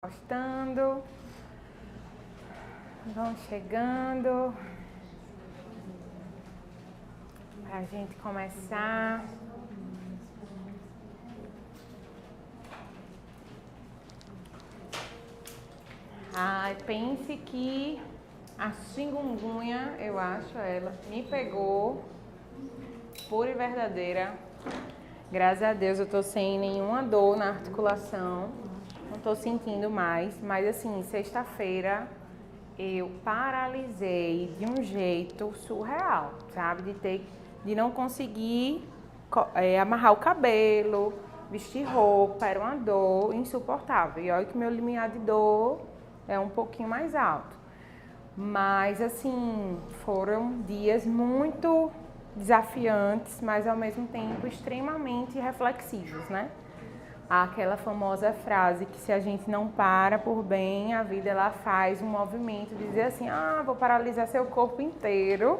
Gostando, vão chegando para a gente começar. Pense que a chikungunya, eu acho, ela me pegou pura e verdadeira. Graças a Deus eu tô sem nenhuma dor na articulação, não tô sentindo mais, mas assim, sexta-feira eu paralisei de um jeito surreal, sabe? De não conseguir amarrar o cabelo, vestir roupa, era uma dor insuportável. E olha que meu limiar de dor é um pouquinho mais alto. Mas assim, foram dias muito desafiantes, mas ao mesmo tempo extremamente reflexivos, né? Aquela famosa frase que se a gente não para por bem, a vida ela faz um movimento de dizer assim, vou paralisar seu corpo inteiro,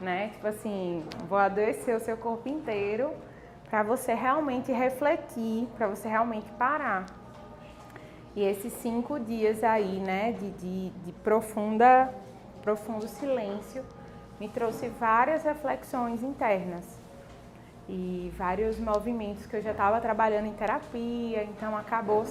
né? Tipo assim, vou adoecer o seu corpo inteiro para você realmente refletir, para você realmente parar. E esses 5 dias aí, né, de profundo silêncio, me trouxe várias reflexões internas e vários movimentos que eu já estava trabalhando em terapia, então acabou.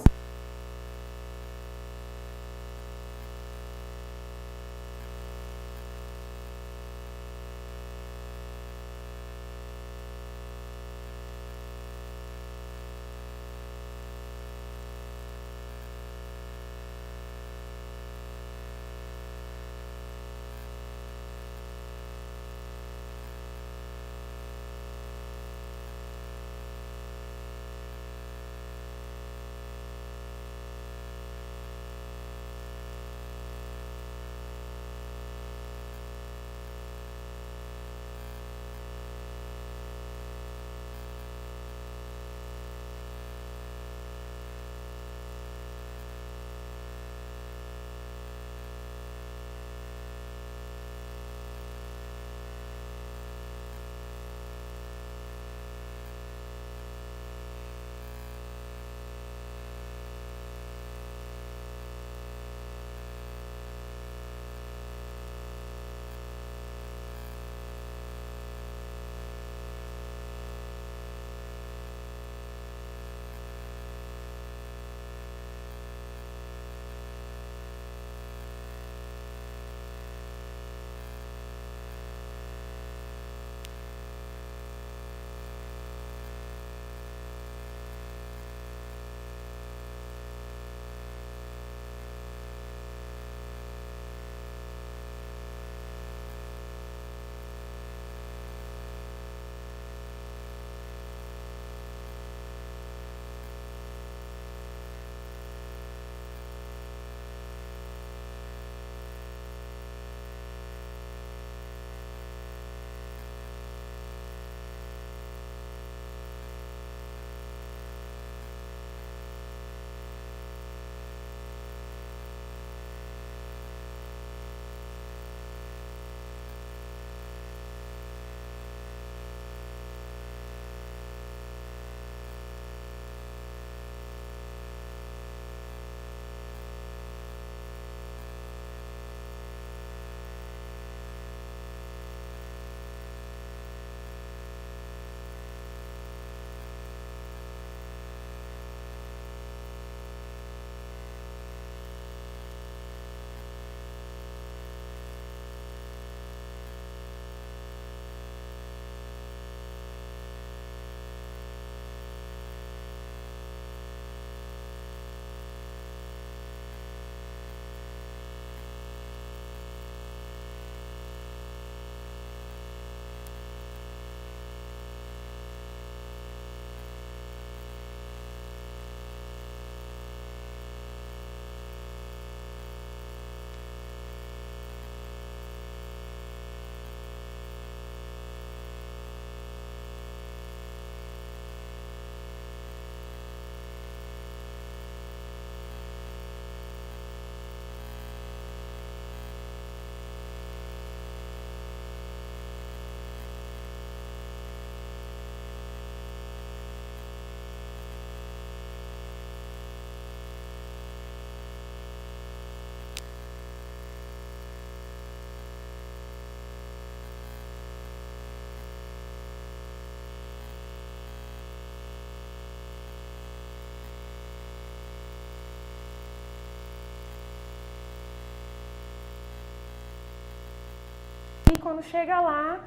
quando chega lá,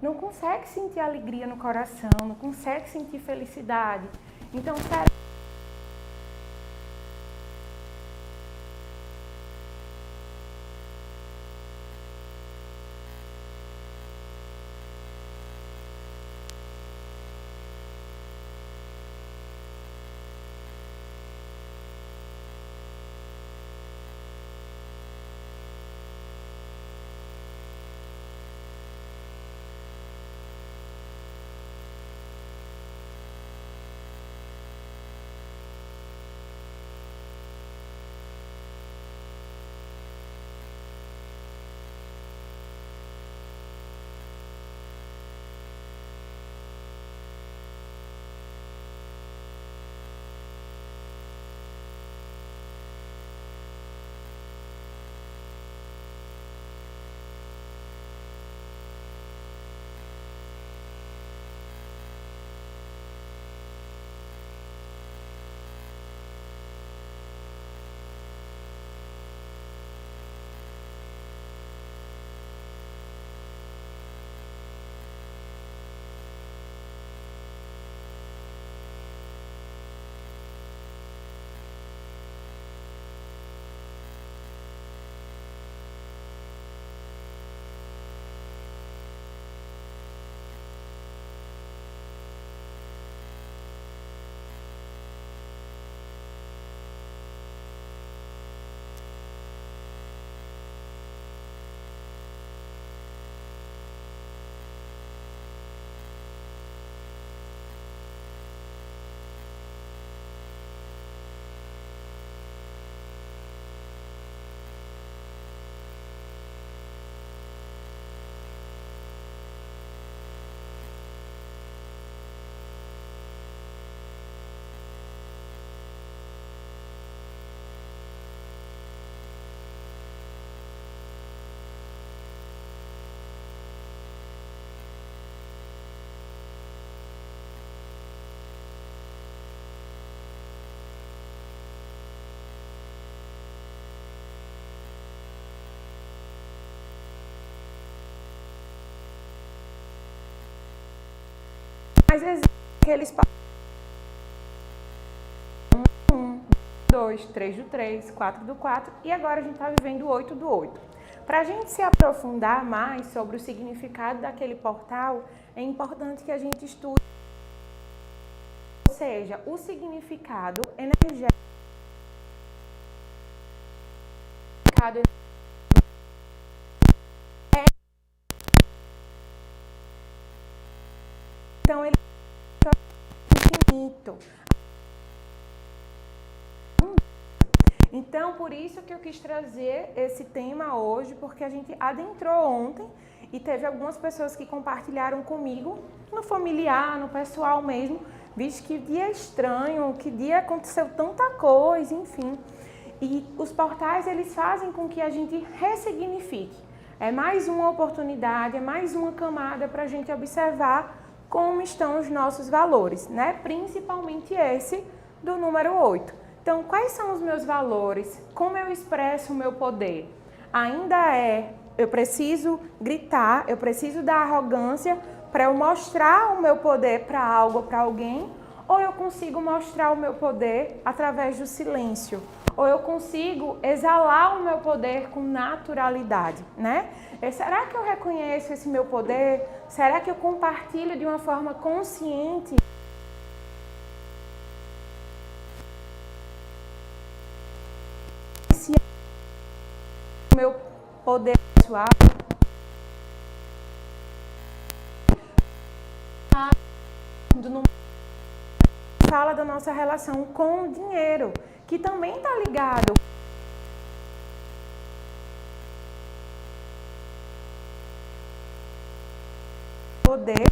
não consegue sentir alegria no coração, não consegue sentir felicidade. Então, mas existem aqueles 1, 2, 3 do 3, 4 do 4 e agora a gente está vivendo o 8 do 8. Para a gente se aprofundar mais sobre o significado daquele portal, é importante que a gente estude, ou seja, o significado energético. Então ele é infinito. Então, por isso que eu quis trazer esse tema hoje, porque a gente adentrou ontem e teve algumas pessoas que compartilharam comigo, no familiar, no pessoal mesmo, visto que dia estranho, que dia aconteceu tanta coisa, enfim. E os portais, eles fazem com que a gente ressignifique. É mais uma oportunidade, é mais uma camada para a gente observar como estão os nossos valores, né? Principalmente esse do número 8. Então, quais são os meus valores? Como eu expresso o meu poder? Ainda eu preciso gritar, eu preciso da arrogância para eu mostrar o meu poder para algo ou para alguém? Ou eu consigo mostrar o meu poder através do silêncio? Ou eu consigo exalar o meu poder com naturalidade, né? Será que eu reconheço esse meu poder? Será que eu compartilho de uma forma consciente? O meu poder pessoal? Fala da nossa relação com o dinheiro, que também está ligado ao poder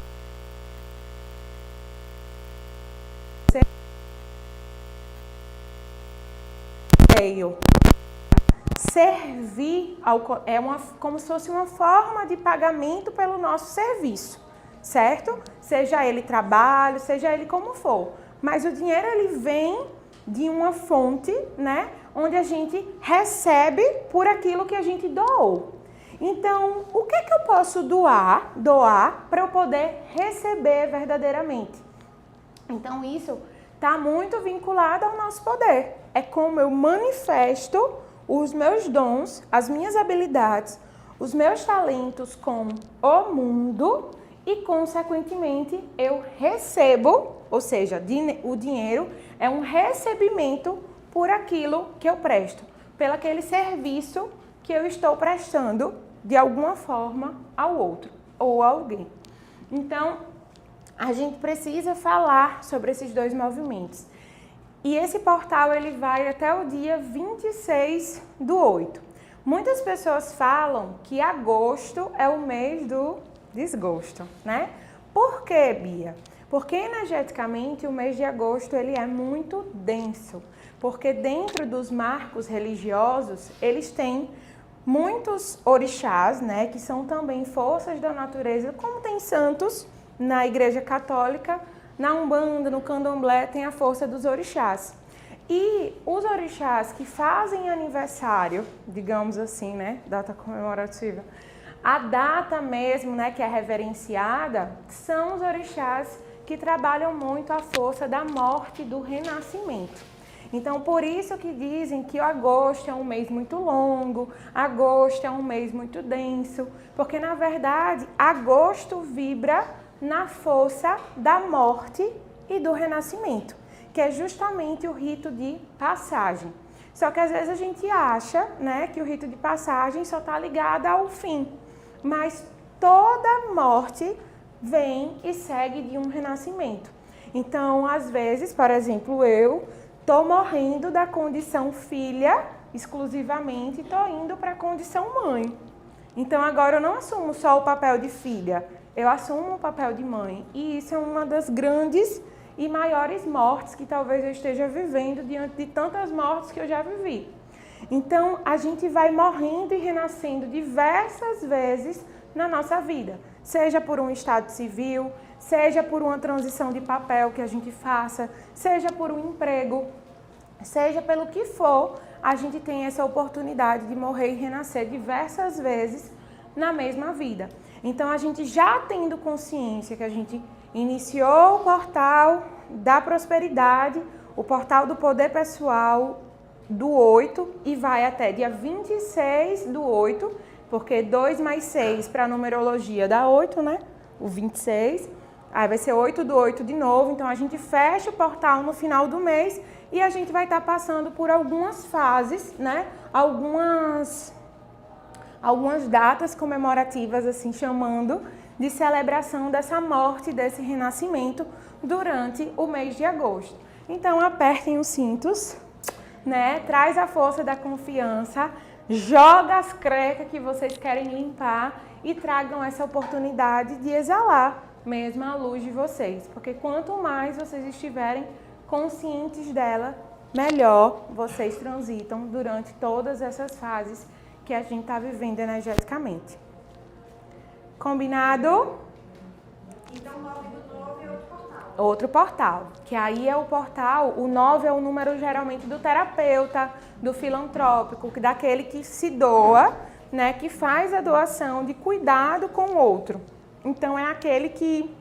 servir como se fosse uma forma de pagamento pelo nosso serviço, certo? Seja ele trabalho, seja ele como for. Mas o dinheiro, ele vem de uma fonte, né? Onde a gente recebe por aquilo que a gente doou. Então, o que é que eu posso doar para eu poder receber verdadeiramente? Então, isso está muito vinculado ao nosso poder. É como eu manifesto os meus dons, as minhas habilidades, os meus talentos com o mundo e, consequentemente, eu recebo, ou seja, o dinheiro é um recebimento por aquilo que eu presto, pelo aquele serviço que eu estou prestando de alguma forma ao outro ou a alguém. Então, a gente precisa falar sobre esses dois movimentos. E esse portal ele vai até o dia 26/8. Muitas pessoas falam que agosto é o mês do desgosto, né? Por quê, Bia? Porque energeticamente o mês de agosto ele é muito denso, porque dentro dos marcos religiosos eles têm muitos orixás, né, que são também forças da natureza, como tem santos na Igreja Católica, na Umbanda, no Candomblé, tem a força dos orixás. E os orixás que fazem aniversário, digamos assim, né, data comemorativa, a data mesmo, né, que é reverenciada, são os orixás que trabalham muito a força da morte e do renascimento. Então, por isso que dizem que o agosto é um mês muito longo, agosto é um mês muito denso, porque, na verdade, agosto vibra na força da morte e do renascimento, que é justamente o rito de passagem. Só que às vezes a gente acha, né, que o rito de passagem só está ligado ao fim, mas toda morte vem e segue de um renascimento. Então, às vezes, por exemplo, eu estou morrendo da condição filha exclusivamente e estou indo para a condição mãe. Então, agora eu não assumo só o papel de filha, eu assumo o papel de mãe. E isso é uma das grandes e maiores mortes que talvez eu esteja vivendo diante de tantas mortes que eu já vivi. Então, a gente vai morrendo e renascendo diversas vezes na nossa vida. Seja por um estado civil, seja por uma transição de papel que a gente faça, seja por um emprego, seja pelo que for, a gente tem essa oportunidade de morrer e renascer diversas vezes na mesma vida. Então, a gente já tendo consciência que a gente iniciou o portal da prosperidade, o portal do poder pessoal do 8 e vai até dia 26/8, porque 2 mais 6 para a numerologia dá 8, né? O 26. Aí vai ser 8/8 de novo. Então, a gente fecha o portal no final do mês e a gente vai estar passando por algumas fases, né? Algumas datas comemorativas, assim, chamando de celebração dessa morte, desse renascimento durante o mês de agosto. Então, apertem os cintos, né? Traz a força da confiança, joga as crecas que vocês querem limpar e tragam essa oportunidade de exalar mesmo a luz de vocês. Porque quanto mais vocês estiverem conscientes dela, melhor vocês transitam durante todas essas fases que a gente está vivendo energeticamente. Combinado? Então, 9/9 é outro portal. Outro portal, que aí é o portal, o 9 é o número geralmente do terapeuta, do filantrópico, daquele que se doa, né, que faz a doação de cuidado com o outro. Então, é aquele que,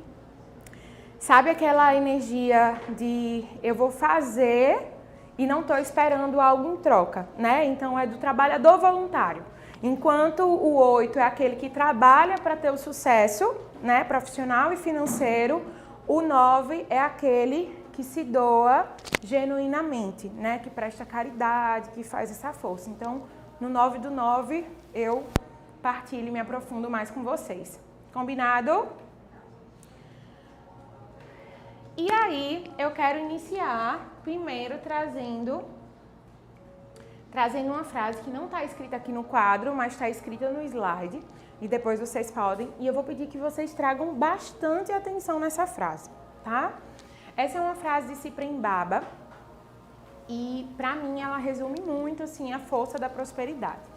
sabe aquela energia de eu vou fazer e não estou esperando algo em troca, né? Então, é do trabalhador voluntário. Enquanto o 8 é aquele que trabalha para ter o sucesso, né, profissional e financeiro, o 9 é aquele que se doa genuinamente, né, que presta caridade, que faz essa força. Então, no 9/9, eu partilho e me aprofundo mais com vocês. Combinado? E aí, eu quero iniciar primeiro trazendo uma frase que não está escrita aqui no quadro, mas está escrita no slide. E depois vocês podem. E eu vou pedir que vocês tragam bastante atenção nessa frase, tá? Essa é uma frase de Cyprien Baba. E, pra mim, ela resume muito, assim, a força da prosperidade.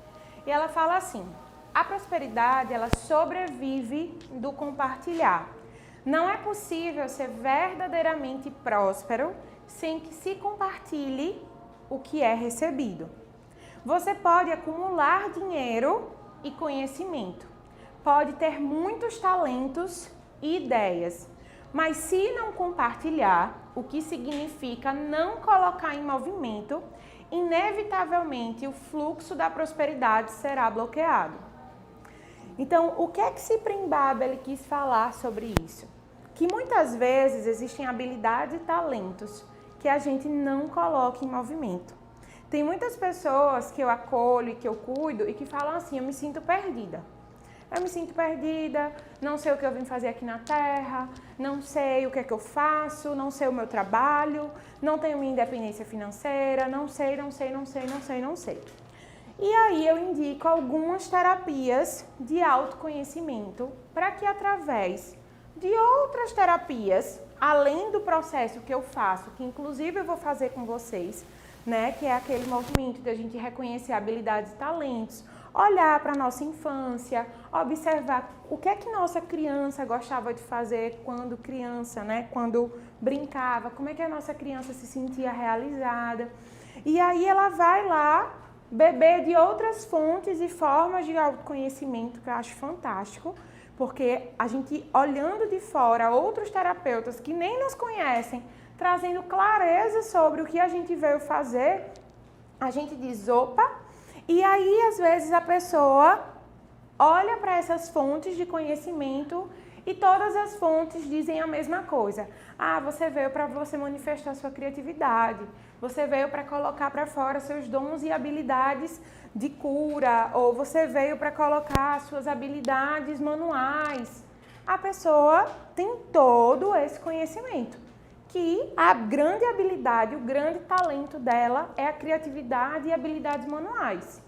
E ela fala assim: a prosperidade, ela sobrevive do compartilhar. Não é possível ser verdadeiramente próspero sem que se compartilhe o que é recebido. Você pode acumular dinheiro e conhecimento. Pode ter muitos talentos e ideias, mas se não compartilhar, o que significa não colocar em movimento, inevitavelmente o fluxo da prosperidade será bloqueado. Então, o que é que Cyprian Babel quis falar sobre isso? Que muitas vezes existem habilidades e talentos que a gente não coloca em movimento. Tem muitas pessoas que eu acolho e que eu cuido e que falam assim, eu me sinto perdida. Eu me sinto perdida, não sei o que eu vim fazer aqui na Terra, não sei o que é que eu faço, não sei o meu trabalho, não tenho minha independência financeira, não sei. E aí eu indico algumas terapias de autoconhecimento para que através de outras terapias, além do processo que eu faço, que inclusive eu vou fazer com vocês, né, que é aquele movimento de a gente reconhecer habilidades e talentos, olhar para a nossa infância, observar o que é que nossa criança gostava de fazer quando criança, né? Quando brincava, como é que a nossa criança se sentia realizada. E aí ela vai lá beber de outras fontes e formas de autoconhecimento, que eu acho fantástico, porque a gente olhando de fora outros terapeutas que nem nos conhecem, trazendo clareza sobre o que a gente veio fazer, a gente diz, opa. E aí, às vezes, a pessoa olha para essas fontes de conhecimento e todas as fontes dizem a mesma coisa. Ah, você veio para você manifestar sua criatividade, você veio para colocar para fora seus dons e habilidades de cura, ou você veio para colocar suas habilidades manuais. A pessoa tem todo esse conhecimento, que a grande habilidade, o grande talento dela é a criatividade e habilidades manuais.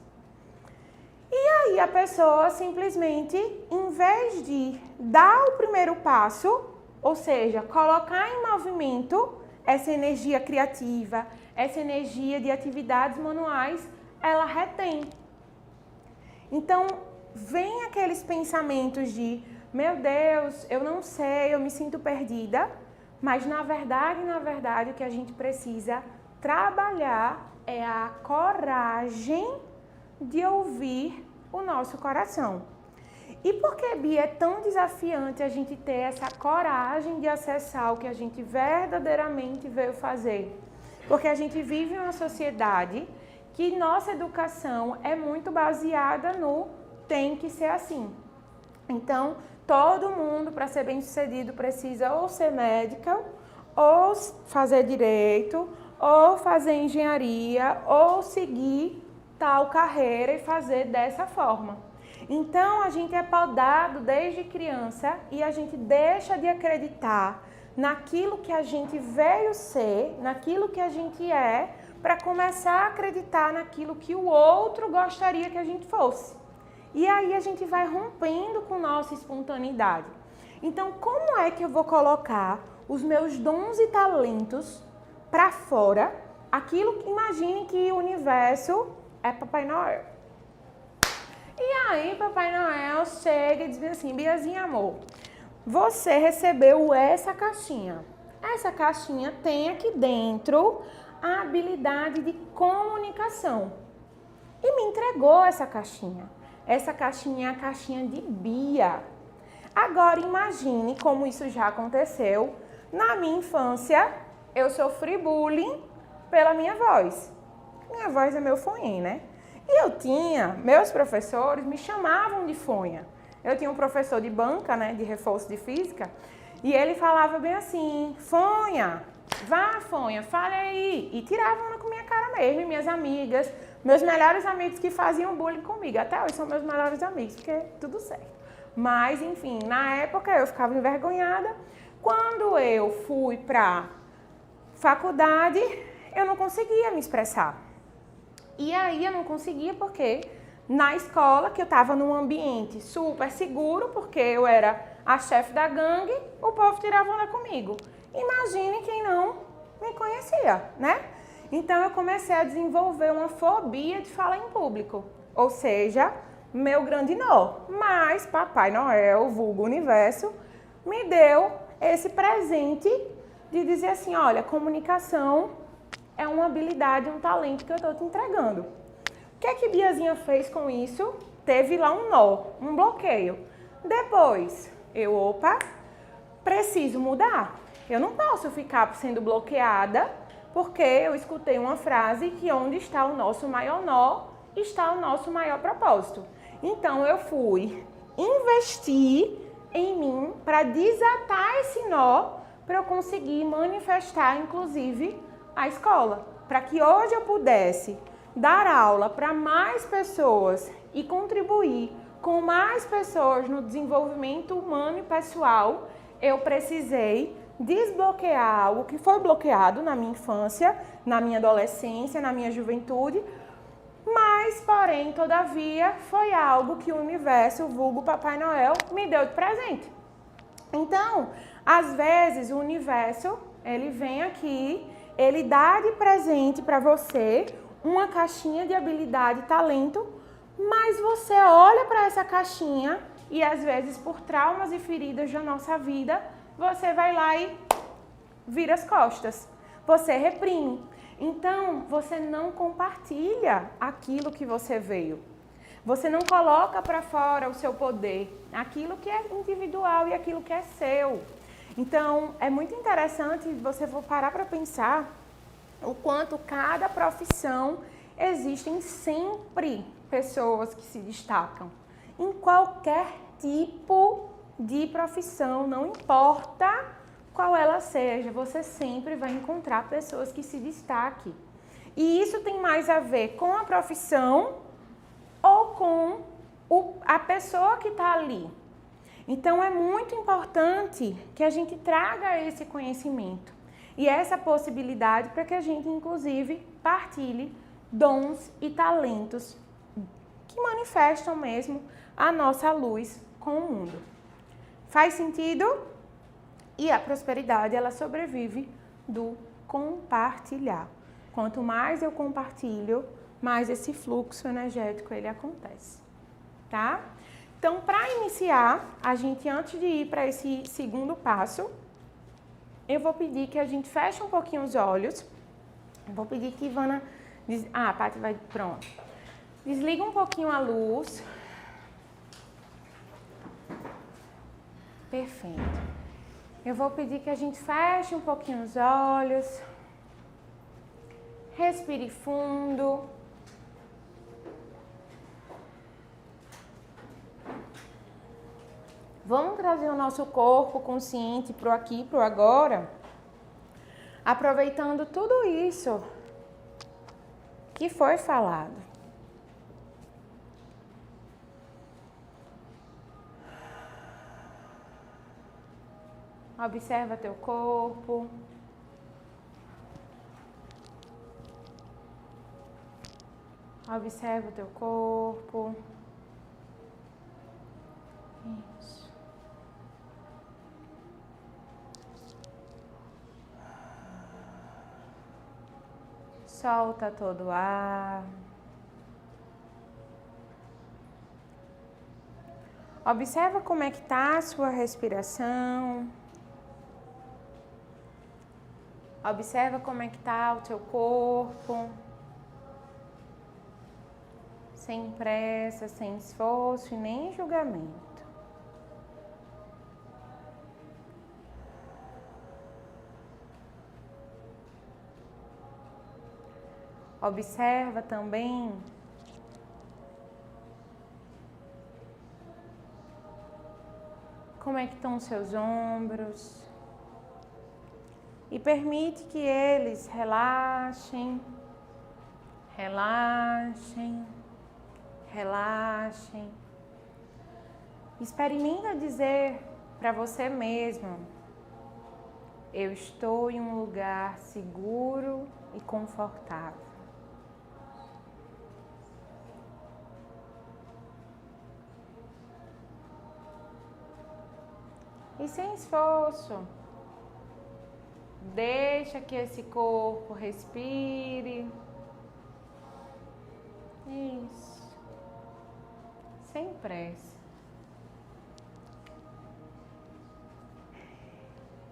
E aí a pessoa simplesmente, em vez de dar o primeiro passo, ou seja, colocar em movimento essa energia criativa, essa energia de atividades manuais, ela retém. Então, vem aqueles pensamentos de, meu Deus, eu não sei, eu me sinto perdida, mas na verdade, o que a gente precisa trabalhar é a coragem de ouvir o nosso coração. E por que, Bia, é tão desafiante a gente ter essa coragem de acessar o que a gente verdadeiramente veio fazer? Porque a gente vive em uma sociedade que nossa educação é muito baseada no tem que ser assim. Então, todo mundo, para ser bem-sucedido, precisa ou ser médica, ou fazer direito, ou fazer engenharia, ou seguir tal carreira e fazer dessa forma. Então, a gente é podado desde criança e a gente deixa de acreditar naquilo que a gente veio ser, naquilo que a gente é, para começar a acreditar naquilo que o outro gostaria que a gente fosse. E aí a gente vai rompendo com nossa espontaneidade. Então, como é que eu vou colocar os meus dons e talentos para fora? Aquilo que imagine que o universo é Papai Noel. E aí Papai Noel chega e diz assim, Biazinha, amor, você recebeu essa caixinha. Essa caixinha tem aqui dentro a habilidade de comunicação. E me entregou essa caixinha. Essa caixinha é a caixinha de Bia. Agora imagine como isso já aconteceu. Na minha infância, eu sofri bullying pela minha voz. Minha voz é meu fonhinho, né? E meus professores me chamavam de fonha. Eu tinha um professor de banca, né, de reforço de física, e ele falava bem assim, fonha, vá fonha, fale aí. E tiravam com minha cara mesmo, e minhas amigas, meus melhores amigos que faziam bullying comigo. Até hoje são meus melhores amigos, porque é tudo certo. Mas, enfim, na época eu ficava envergonhada. Quando eu fui para faculdade, eu não conseguia me expressar. E aí eu não conseguia porque na escola, que eu estava num ambiente super seguro, porque eu era a chefe da gangue, o povo tirava onda comigo. Imagine quem não me conhecia, né? Então eu comecei a desenvolver uma fobia de falar em público. Ou seja, meu grande nó. Mas Papai Noel, vulgo universo, me deu esse presente de dizer assim, olha, comunicação é uma habilidade, um talento que eu estou te entregando. O que é que Biazinha fez com isso? teve lá um nó, um bloqueio. Depois, opa, preciso mudar. Eu não posso ficar sendo bloqueada porque eu escutei uma frase que onde está o nosso maior nó, está o nosso maior propósito. Então, eu fui investir em mim para desatar esse nó, para eu conseguir manifestar, inclusive, a escola. Para que hoje eu pudesse dar aula para mais pessoas e contribuir com mais pessoas no desenvolvimento humano e pessoal, eu precisei desbloquear algo que foi bloqueado na minha infância, na minha adolescência, na minha juventude, mas, porém, todavia, foi algo que o universo, o vulgo Papai Noel, me deu de presente. Então, às vezes, o universo, ele vem aqui, ele dá de presente para você uma caixinha de habilidade e talento, mas você olha para essa caixinha e, às vezes, por traumas e feridas da nossa vida, você vai lá e vira as costas. Você reprime. Então, você não compartilha aquilo que você veio. Você não coloca para fora o seu poder, aquilo que é individual e aquilo que é seu. Então, é muito interessante você parar para pensar o quanto cada profissão existem sempre pessoas que se destacam. Em qualquer tipo de profissão, não importa qual ela seja, você sempre vai encontrar pessoas que se destaquem. E isso tem mais a ver com a profissão ou com a pessoa que está ali. Então, é muito importante que a gente traga esse conhecimento e essa possibilidade para que a gente, inclusive, partilhe dons e talentos que manifestam mesmo a nossa luz com o mundo. Faz sentido? E a prosperidade, ela sobrevive do compartilhar. Quanto mais eu compartilho, mais esse fluxo energético ele acontece, tá? Então, para iniciar, a gente, antes de ir para esse segundo passo, eu vou pedir que a gente feche um pouquinho os olhos. Eu vou pedir que Ivana... a Paty vai... Pronto. Desliga um pouquinho a luz. Perfeito. Eu vou pedir que a gente feche um pouquinho os olhos. Respire fundo. Vamos trazer o nosso corpo consciente para o aqui, para o agora, aproveitando tudo isso que foi falado. Observa teu corpo. Observa o teu corpo. Isso. Solta todo o ar. Observa como é que está a sua respiração. Observa como é que está o teu corpo. Sem pressa, sem esforço e nem julgamento. Observa também como é que estão os seus ombros e permite que eles relaxem, relaxem, relaxem. Experimenta dizer para você mesmo: eu estou em um lugar seguro e confortável. E sem esforço, deixa que esse corpo respire. Isso. Sem pressa.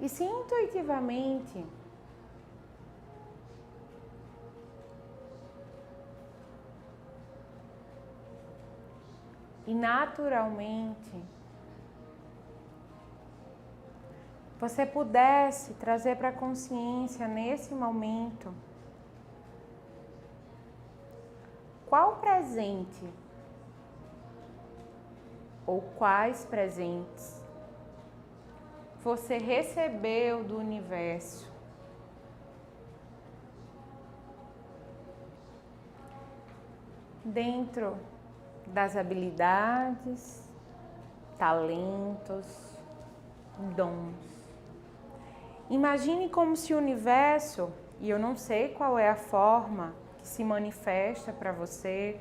E se intuitivamente e naturalmente você pudesse trazer para a consciência nesse momento qual presente ou quais presentes você recebeu do universo dentro das habilidades, talentos, dons. Imagine como se o universo, e eu não sei qual é a forma que se manifesta para você,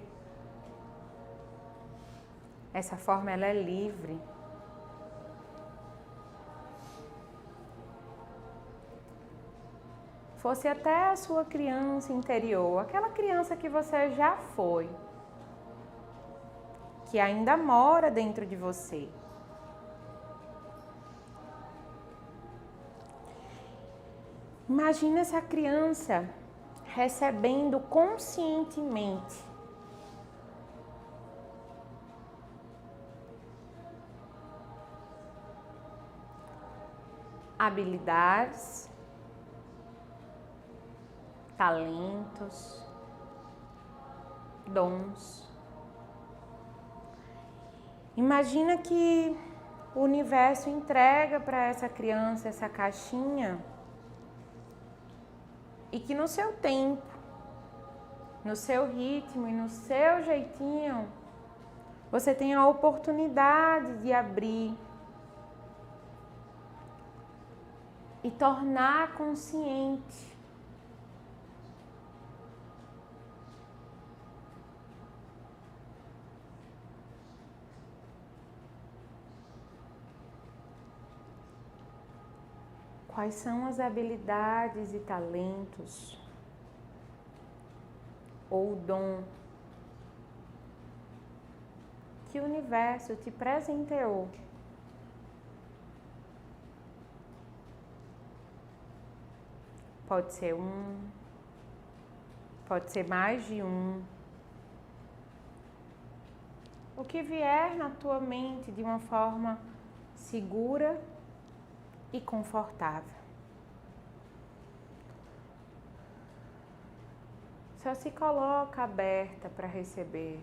essa forma ela é livre. Fosse até a sua criança interior, aquela criança que você já foi, que ainda mora dentro de você. Imagina essa criança recebendo conscientemente habilidades, talentos, dons. Imagina que o universo entrega para essa criança essa caixinha e que no seu tempo, no seu ritmo e no seu jeitinho, você tem a oportunidade de abrir e tornar consciente quais são as habilidades e talentos ou dom que o universo te presenteou. Pode ser um, pode ser mais de um. O que vier na tua mente de uma forma segura e confortável. Só se coloca aberta para receber.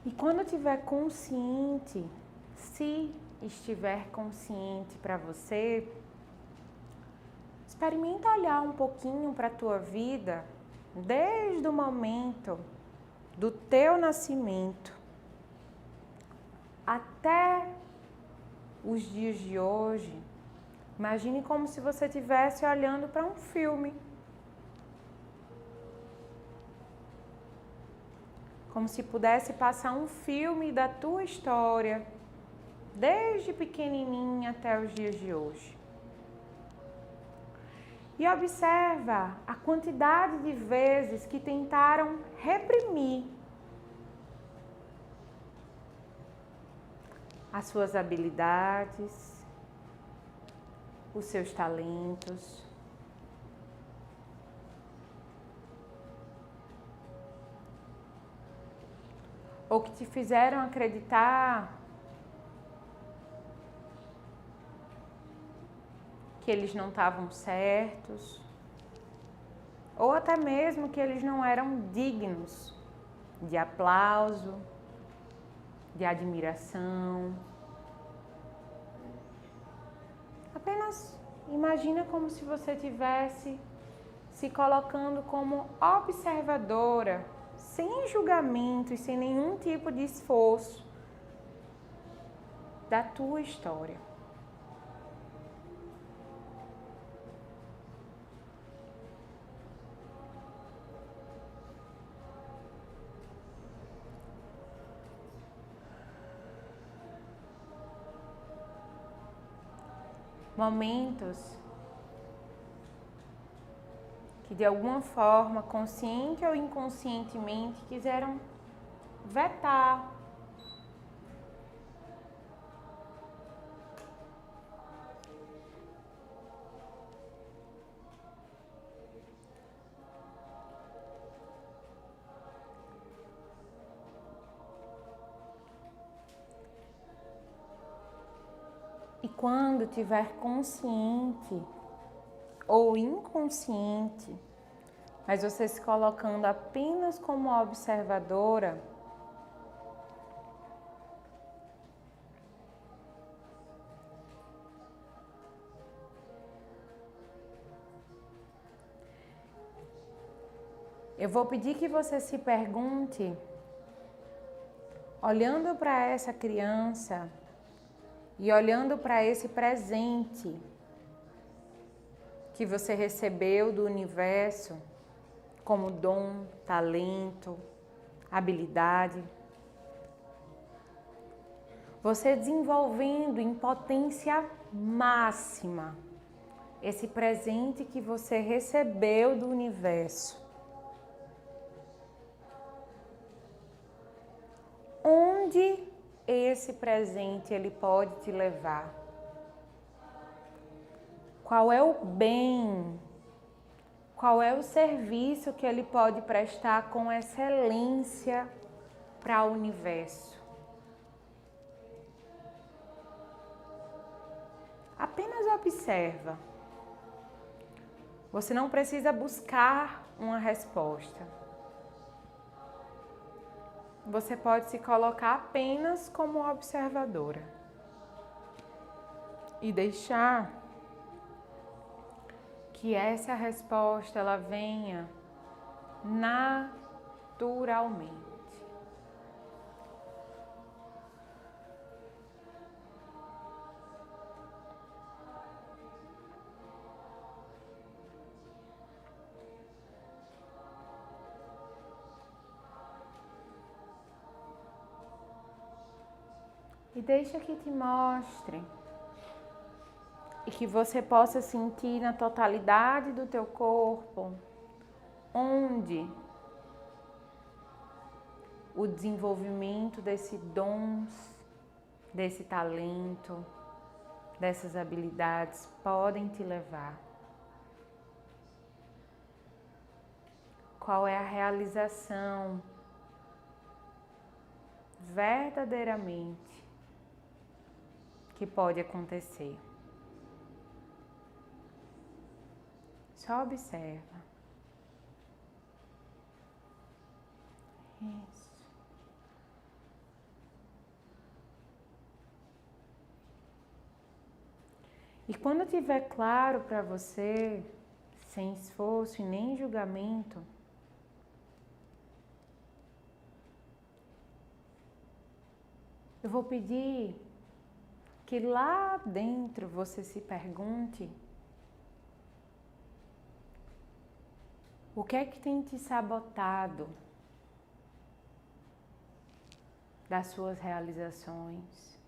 E quando estiver consciente, se estiver consciente para você, experimenta olhar um pouquinho para a tua vida desde o momento do teu nascimento até os dias de hoje. Imagine como se você estivesse olhando para um filme. Como se pudesse passar um filme da tua história, desde pequenininha até os dias de hoje. E observa a quantidade de vezes que tentaram reprimir as suas habilidades, os seus talentos. Ou que te fizeram acreditar que eles não estavam certos, ou até mesmo que eles não eram dignos de aplauso, de admiração. Apenas imagina como se você estivesse se colocando como observadora, sem julgamento e sem nenhum tipo de esforço da tua história. Momentos que de alguma forma, consciente ou inconscientemente, quiseram vetar quando tiver consciente ou inconsciente, mas você se colocando apenas como observadora, eu vou pedir que você se pergunte, olhando para essa criança e olhando para esse presente que você recebeu do universo, como dom, talento, habilidade. Você desenvolvendo em potência máxima esse presente que você recebeu do universo. Onde esse presente ele pode te levar? Qual é o bem? Qual é o serviço que ele pode prestar com excelência para o universo? Apenas observa. Você não precisa buscar uma resposta. Você pode se colocar apenas como observadora e deixar que essa resposta ela venha naturalmente. E deixa que te mostre e que você possa sentir na totalidade do teu corpo onde o desenvolvimento desses dons, desse talento, dessas habilidades podem te levar. Qual é a realização verdadeiramente que pode acontecer? Só observa. Isso. E quando estiver claro para você, sem esforço e nem julgamento, eu vou pedir que lá dentro você se pergunte o que é que tem te sabotado das suas realizações.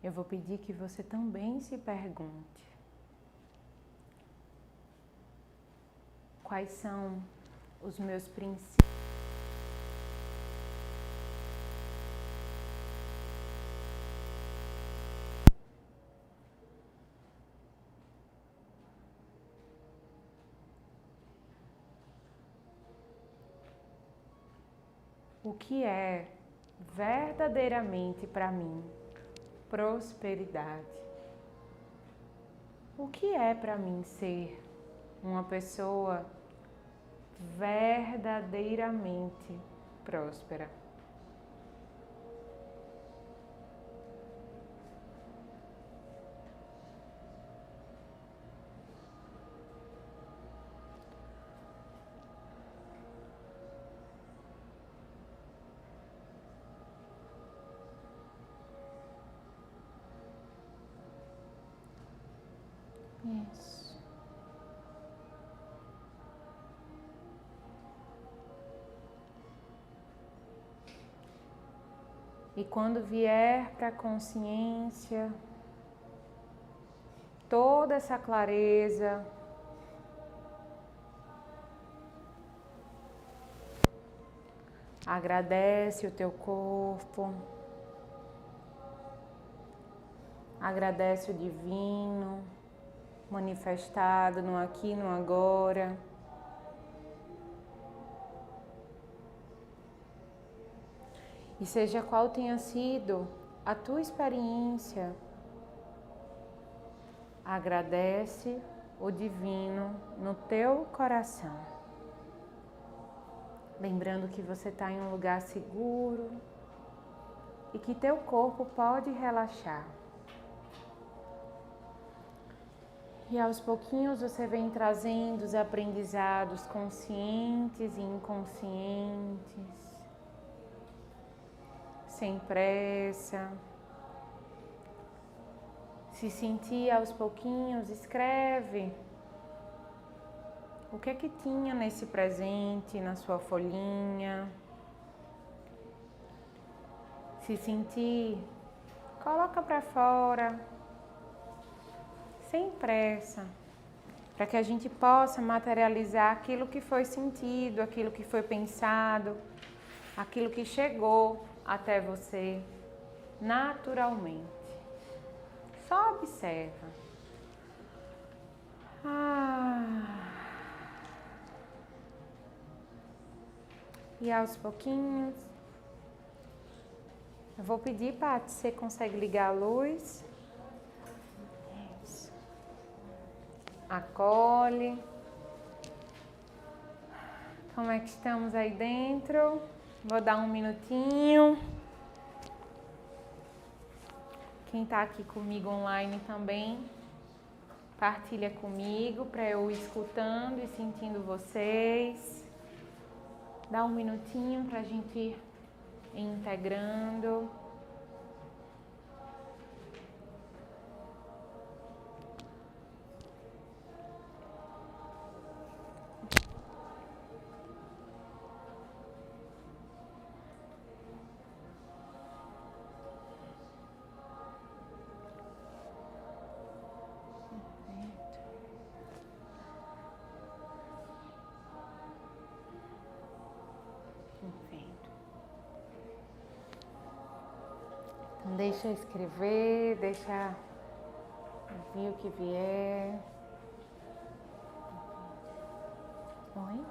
Eu vou pedir que você também se pergunte quais são os meus princípios. O que é verdadeiramente para mim prosperidade? O que é para mim ser uma pessoa verdadeiramente próspera? Isso. E quando vier para a consciência toda essa clareza, agradece o teu corpo, agradece o divino manifestado no aqui e no agora. E seja qual tenha sido a tua experiência, agradece o divino no teu coração. Lembrando que você está em um lugar seguro e que teu corpo pode relaxar. E aos pouquinhos você vem trazendo os aprendizados conscientes e inconscientes, sem pressa. Se sentir aos pouquinhos, escreve o que é que tinha nesse presente, na sua folhinha. Se sentir, coloca para fora, sem pressa, para que a gente possa materializar aquilo que foi sentido, aquilo que foi pensado, aquilo que chegou até você naturalmente. Só observa. E aos pouquinhos, eu vou pedir, Paty, você consegue ligar a luz? Isso. Acolhe. Como é que estamos aí dentro? Vou dar um minutinho. Quem está aqui comigo online também, partilha comigo para eu ir escutando e sentindo vocês. Dá um minutinho para a gente ir integrando. Deixa eu escrever, deixa vir o que vier. Oi?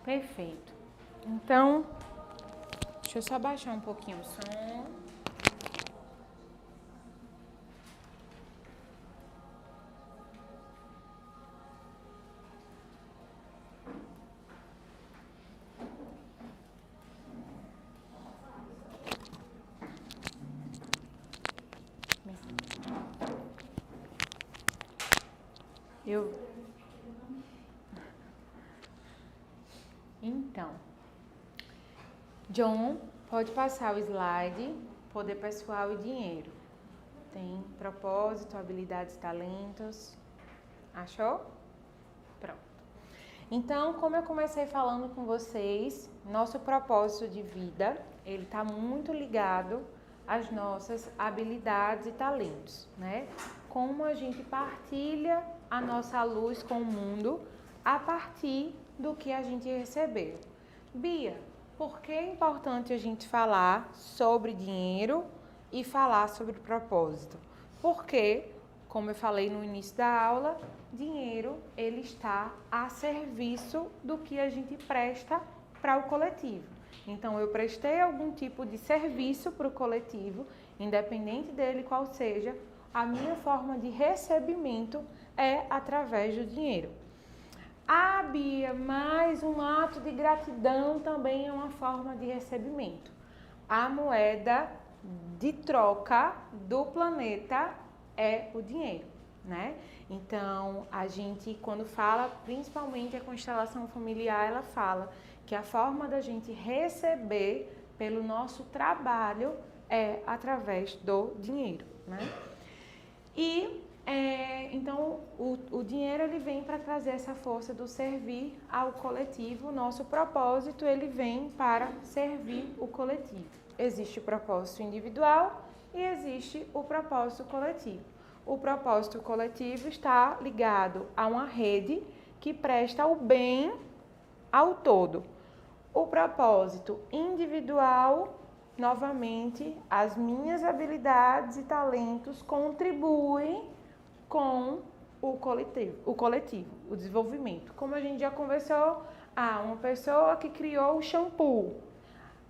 Perfeito. Então, deixa eu só baixar um pouquinho o som. Então, John, pode passar o slide, poder pessoal e dinheiro. Tem propósito, habilidades, talentos. Achou? Pronto. Então, como eu comecei falando com vocês, nosso propósito de vida, ele está muito ligado às nossas habilidades e talentos, né? Como a gente partilha a nossa luz com o mundo a partir do que a gente recebeu. Bia, por que é importante a gente falar sobre dinheiro e falar sobre propósito? Porque, como eu falei no início da aula, dinheiro ele está a serviço do que a gente presta para o coletivo. Então, eu prestei algum tipo de serviço para o coletivo, independente dele qual seja, a minha forma de recebimento é através do dinheiro. Ah, Bia, mas um ato de gratidão também é uma forma de recebimento. A moeda de troca do planeta é o dinheiro, né? Então, a gente, quando fala, principalmente a constelação familiar, ela fala que a forma da gente receber pelo nosso trabalho é através do dinheiro, né? E então, o dinheiro ele vem para trazer essa força do servir ao coletivo. O nosso propósito ele vem para servir o coletivo. Existe o propósito individual e existe o propósito coletivo. O propósito coletivo está ligado a uma rede que presta o bem ao todo. O propósito individual novamente, as minhas habilidades e talentos contribuem com o coletivo, o desenvolvimento. Como a gente já conversou, uma pessoa que criou o shampoo,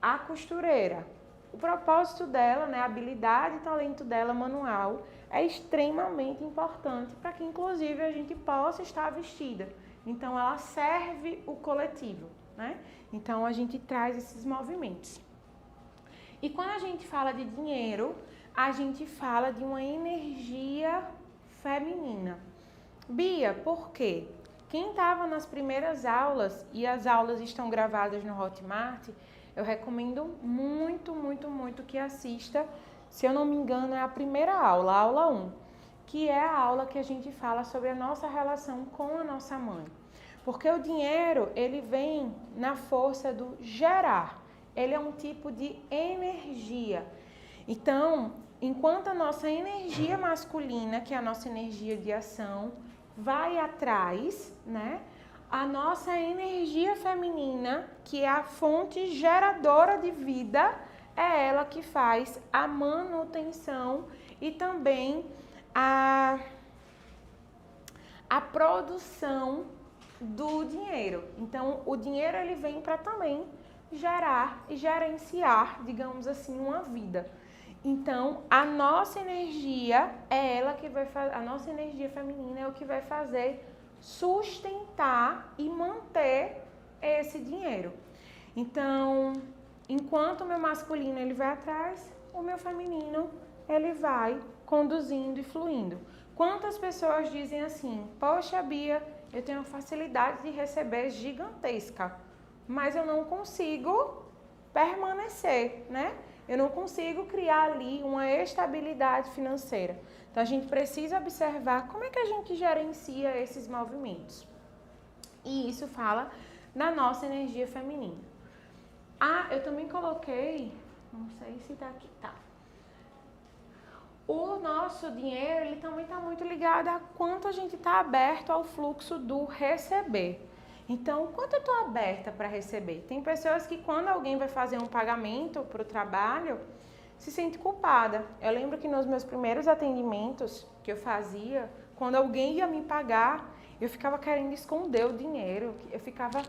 a costureira. O propósito dela, né, a habilidade e talento dela manual é extremamente importante para que, inclusive, a gente possa estar vestida. Então, ela serve o coletivo, né? Então, a gente traz esses movimentos. E quando a gente fala de dinheiro, a gente fala de uma energia feminina. Bia, por quê? Quem estava nas primeiras aulas, e as aulas estão gravadas no Hotmart, eu recomendo muito, muito, muito que assista. Se eu não me engano, é a primeira aula, a aula 1, que é a aula que a gente fala sobre a nossa relação com a nossa mãe. Porque o dinheiro, ele vem na força do gerar. Ele é um tipo de energia. Então, enquanto a nossa energia masculina, que é a nossa energia de ação, vai atrás, né? A nossa energia feminina, que é a fonte geradora de vida, é ela que faz a manutenção e também a produção do dinheiro. Então, o dinheiro ele vem para também gerar e gerenciar, digamos assim, uma vida. Então, a nossa energia é ela que vai fazer, a nossa energia feminina é o que vai fazer sustentar e manter esse dinheiro. Então, enquanto o meu masculino ele vai atrás, o meu feminino ele vai conduzindo e fluindo. Quantas pessoas dizem assim: poxa, Bia, eu tenho uma facilidade de receber gigantesca, mas eu não consigo permanecer, né? Eu não consigo criar ali uma estabilidade financeira. Então, a gente precisa observar como é que a gente gerencia esses movimentos. E isso fala da nossa energia feminina. Eu também coloquei, não sei se tá aqui, tá. O nosso dinheiro, ele também está muito ligado a quanto a gente está aberto ao fluxo do receber. Então, quanto eu estou aberta para receber? Tem pessoas que quando alguém vai fazer um pagamento para o trabalho, se sente culpada. Eu lembro que nos meus primeiros atendimentos que eu fazia, quando alguém ia me pagar, eu ficava querendo esconder o dinheiro, eu ficava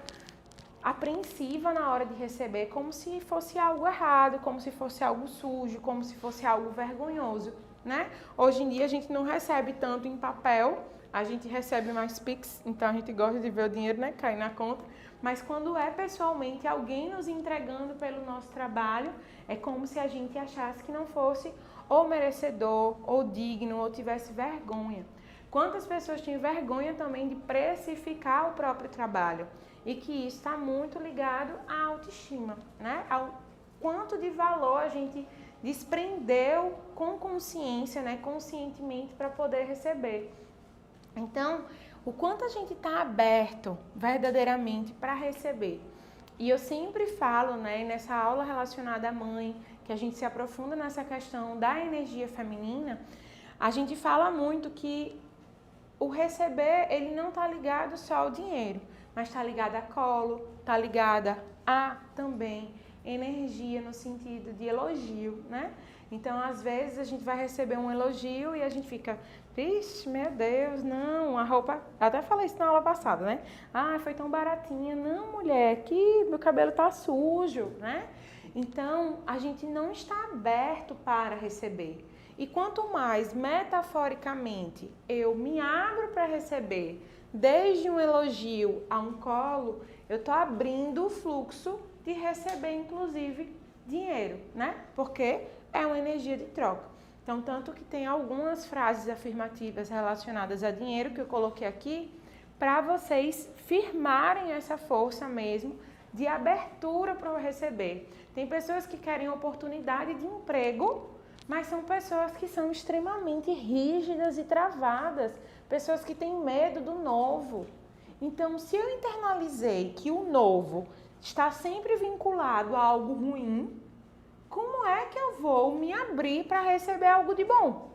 apreensiva na hora de receber, como se fosse algo errado, como se fosse algo sujo, como se fosse algo vergonhoso, né? Hoje em dia a gente não recebe tanto em papel, a gente recebe mais Pix, então a gente gosta de ver o dinheiro, né, cair na conta. Mas quando é pessoalmente alguém nos entregando pelo nosso trabalho, é como se a gente achasse que não fosse ou merecedor, ou digno, ou tivesse vergonha. Quantas pessoas têm vergonha também de precificar o próprio trabalho? E que isso está muito ligado à autoestima, né? Ao quanto de valor a gente desprendeu com consciência, né, conscientemente para poder receber. Então, o quanto a gente está aberto verdadeiramente para receber. E eu sempre falo, né, nessa aula relacionada à mãe, que a gente se aprofunda nessa questão da energia feminina, a gente fala muito que o receber, ele não está ligado só ao dinheiro, mas está ligado a colo, está ligada a também energia no sentido de elogio, né? Então, às vezes, a gente vai receber um elogio e a gente fica, vixe, meu Deus, não, a roupa... Eu até falei isso na aula passada, né? Foi tão baratinha. Não, mulher, que meu cabelo tá sujo, né? Então, a gente não está aberto para receber. E quanto mais, metaforicamente, eu me abro para receber, desde um elogio a um colo, eu tô abrindo o fluxo de receber, inclusive, dinheiro, né? Porque é uma energia de troca. Então, tanto que tem algumas frases afirmativas relacionadas a dinheiro que eu coloquei aqui para vocês firmarem essa força mesmo de abertura para o receber. Tem pessoas que querem oportunidade de emprego, mas são pessoas que são extremamente rígidas e travadas, pessoas que têm medo do novo. Então, se eu internalizei que o novo está sempre vinculado a algo ruim, como é que eu vou me abrir para receber algo de bom?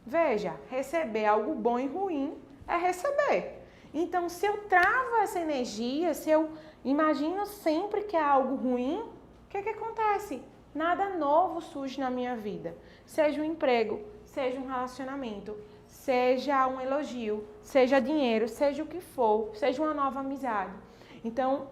Veja, receber algo bom e ruim é receber. Então, se eu travo essa energia, se eu imagino sempre que é algo ruim, o que acontece? nada novo surge na minha vida. Seja um emprego, seja um relacionamento, seja um elogio, seja dinheiro, seja o que for, seja uma nova amizade. Então,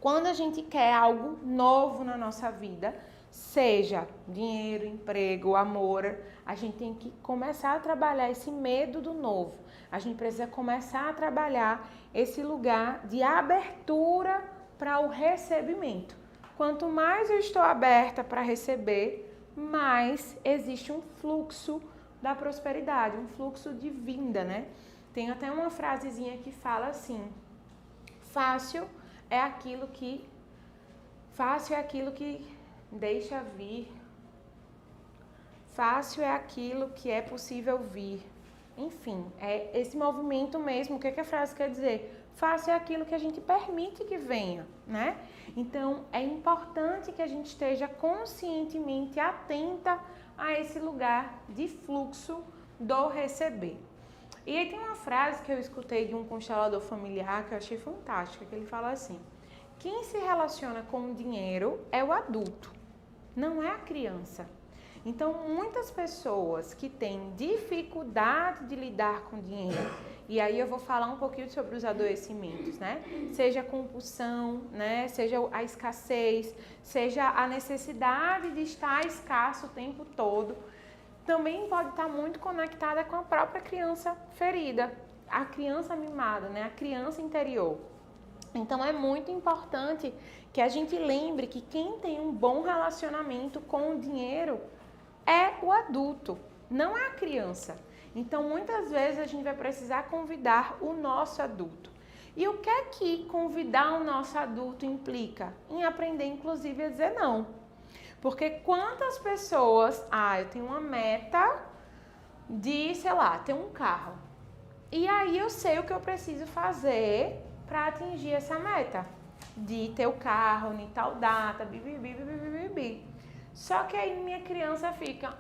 quando a gente quer algo novo na nossa vida, seja dinheiro, emprego, amor, a gente tem que começar a trabalhar esse medo do novo. A gente precisa começar a trabalhar esse lugar de abertura para o recebimento. Quanto mais eu estou aberta para receber, mais existe um fluxo da prosperidade, um fluxo de vinda, né? Tem até uma frasezinha que fala assim: fácil é aquilo que deixa vir. Fácil é aquilo que é possível vir. Enfim, é esse movimento mesmo. O que a frase quer dizer? Fácil é aquilo que a gente permite que venha, né? Então, é importante que a gente esteja conscientemente atenta a esse lugar de fluxo do receber. E aí tem uma frase que eu escutei de um constelador familiar que eu achei fantástica, que ele fala assim: quem se relaciona com o dinheiro é o adulto, não é a criança. Então, muitas pessoas que têm dificuldade de lidar com dinheiro, e aí eu vou falar um pouquinho sobre os adoecimentos, né? Seja a compulsão, né? Seja a escassez, seja a necessidade de estar escasso o tempo todo, também pode estar muito conectada com a própria criança ferida, a criança mimada, né? A criança interior. Então, é muito importante que a gente lembre que quem tem um bom relacionamento com o dinheiro é o adulto, não é a criança. Então, muitas vezes a gente vai precisar convidar o nosso adulto. E o que é que convidar o nosso adulto implica? Em aprender, inclusive, a dizer não. Porque quantas pessoas... eu tenho uma meta de, sei lá, ter um carro. E aí eu sei o que eu preciso fazer para atingir essa meta. De ter o carro em tal data, bibibi. Só que aí minha criança fica: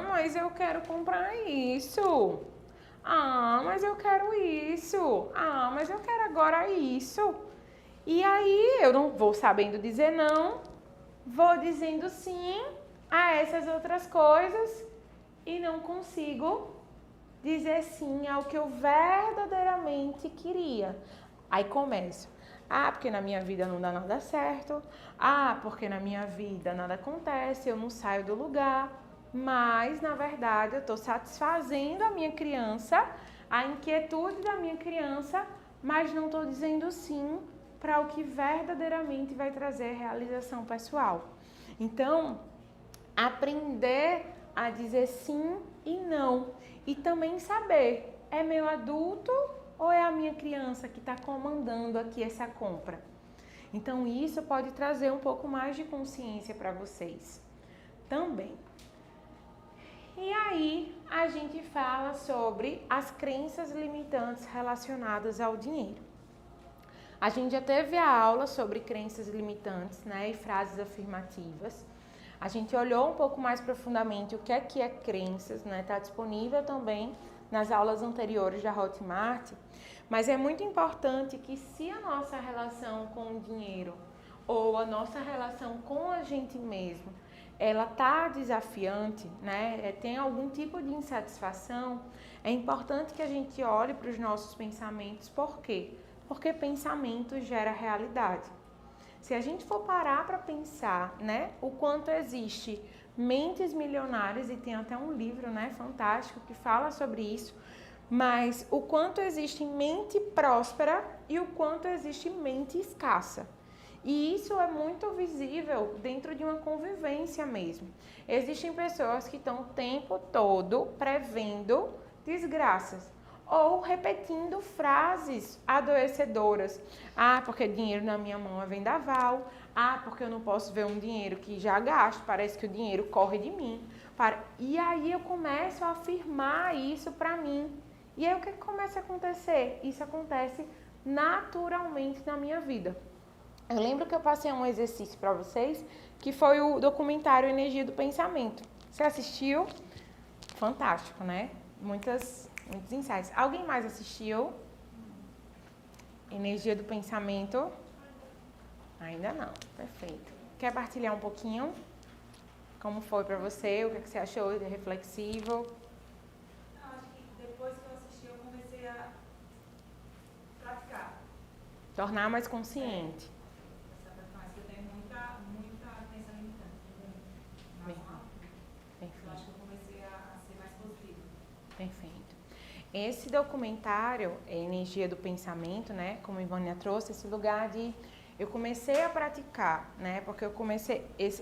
mas eu quero comprar isso. Mas eu quero isso. Mas eu quero agora isso. E aí eu não vou sabendo dizer não, vou dizendo sim a essas outras coisas e não consigo dizer sim ao que eu verdadeiramente queria. Aí começo: porque na minha vida não dá nada certo. Porque na minha vida nada acontece, eu não saio do lugar. Mas, na verdade, eu estou satisfazendo a minha criança, a inquietude da minha criança, mas não estou dizendo sim para o que verdadeiramente vai trazer realização pessoal. Então, aprender a dizer sim e não. E também saber, é meu adulto ou é a minha criança que está comandando aqui essa compra? Então, isso pode trazer um pouco mais de consciência para vocês também. E aí, a gente fala sobre as crenças limitantes relacionadas ao dinheiro. A gente já teve a aula sobre crenças limitantes, né, e frases afirmativas. A gente olhou um pouco mais profundamente o que é crenças, né? Está disponível também nas aulas anteriores da Hotmart. Mas é muito importante que, se a nossa relação com o dinheiro ou a nossa relação com a gente mesmo, ela tá desafiante, né? Tem algum tipo de insatisfação, é importante que a gente olhe para os nossos pensamentos. Por quê? Porque pensamento gera realidade. Se a gente for parar para pensar, né, o quanto existe mentes milionárias, e tem até um livro, né, fantástico que fala sobre isso, mas o quanto existe mente próspera e o quanto existe mente escassa. E isso é muito visível dentro de uma convivência mesmo. Existem pessoas que estão o tempo todo prevendo desgraças ou repetindo frases adoecedoras. Porque dinheiro na minha mão é vendaval. Porque eu não posso ver um dinheiro que já gasto, parece que o dinheiro corre de mim. E aí eu começo a afirmar isso para mim. E aí o que começa a acontecer? Isso acontece naturalmente na minha vida. Eu lembro que eu passei um exercício para vocês, que foi o documentário Energia do Pensamento. Você assistiu? Fantástico, né? Muitos insights. Alguém mais assistiu? Energia do Pensamento? Ainda não. Perfeito. Quer partilhar um pouquinho? Como foi para você? O que você achou de reflexivo? Não, acho que depois que eu assisti, eu comecei a praticar. Tornar mais consciente. Mas eu tenho muita crença limitante. Perfeito. Eu acho que eu comecei a ser mais positiva. Perfeito. Esse documentário, Energia do Pensamento, né, como a Ivânia trouxe, esse lugar de eu comecei a praticar, né, porque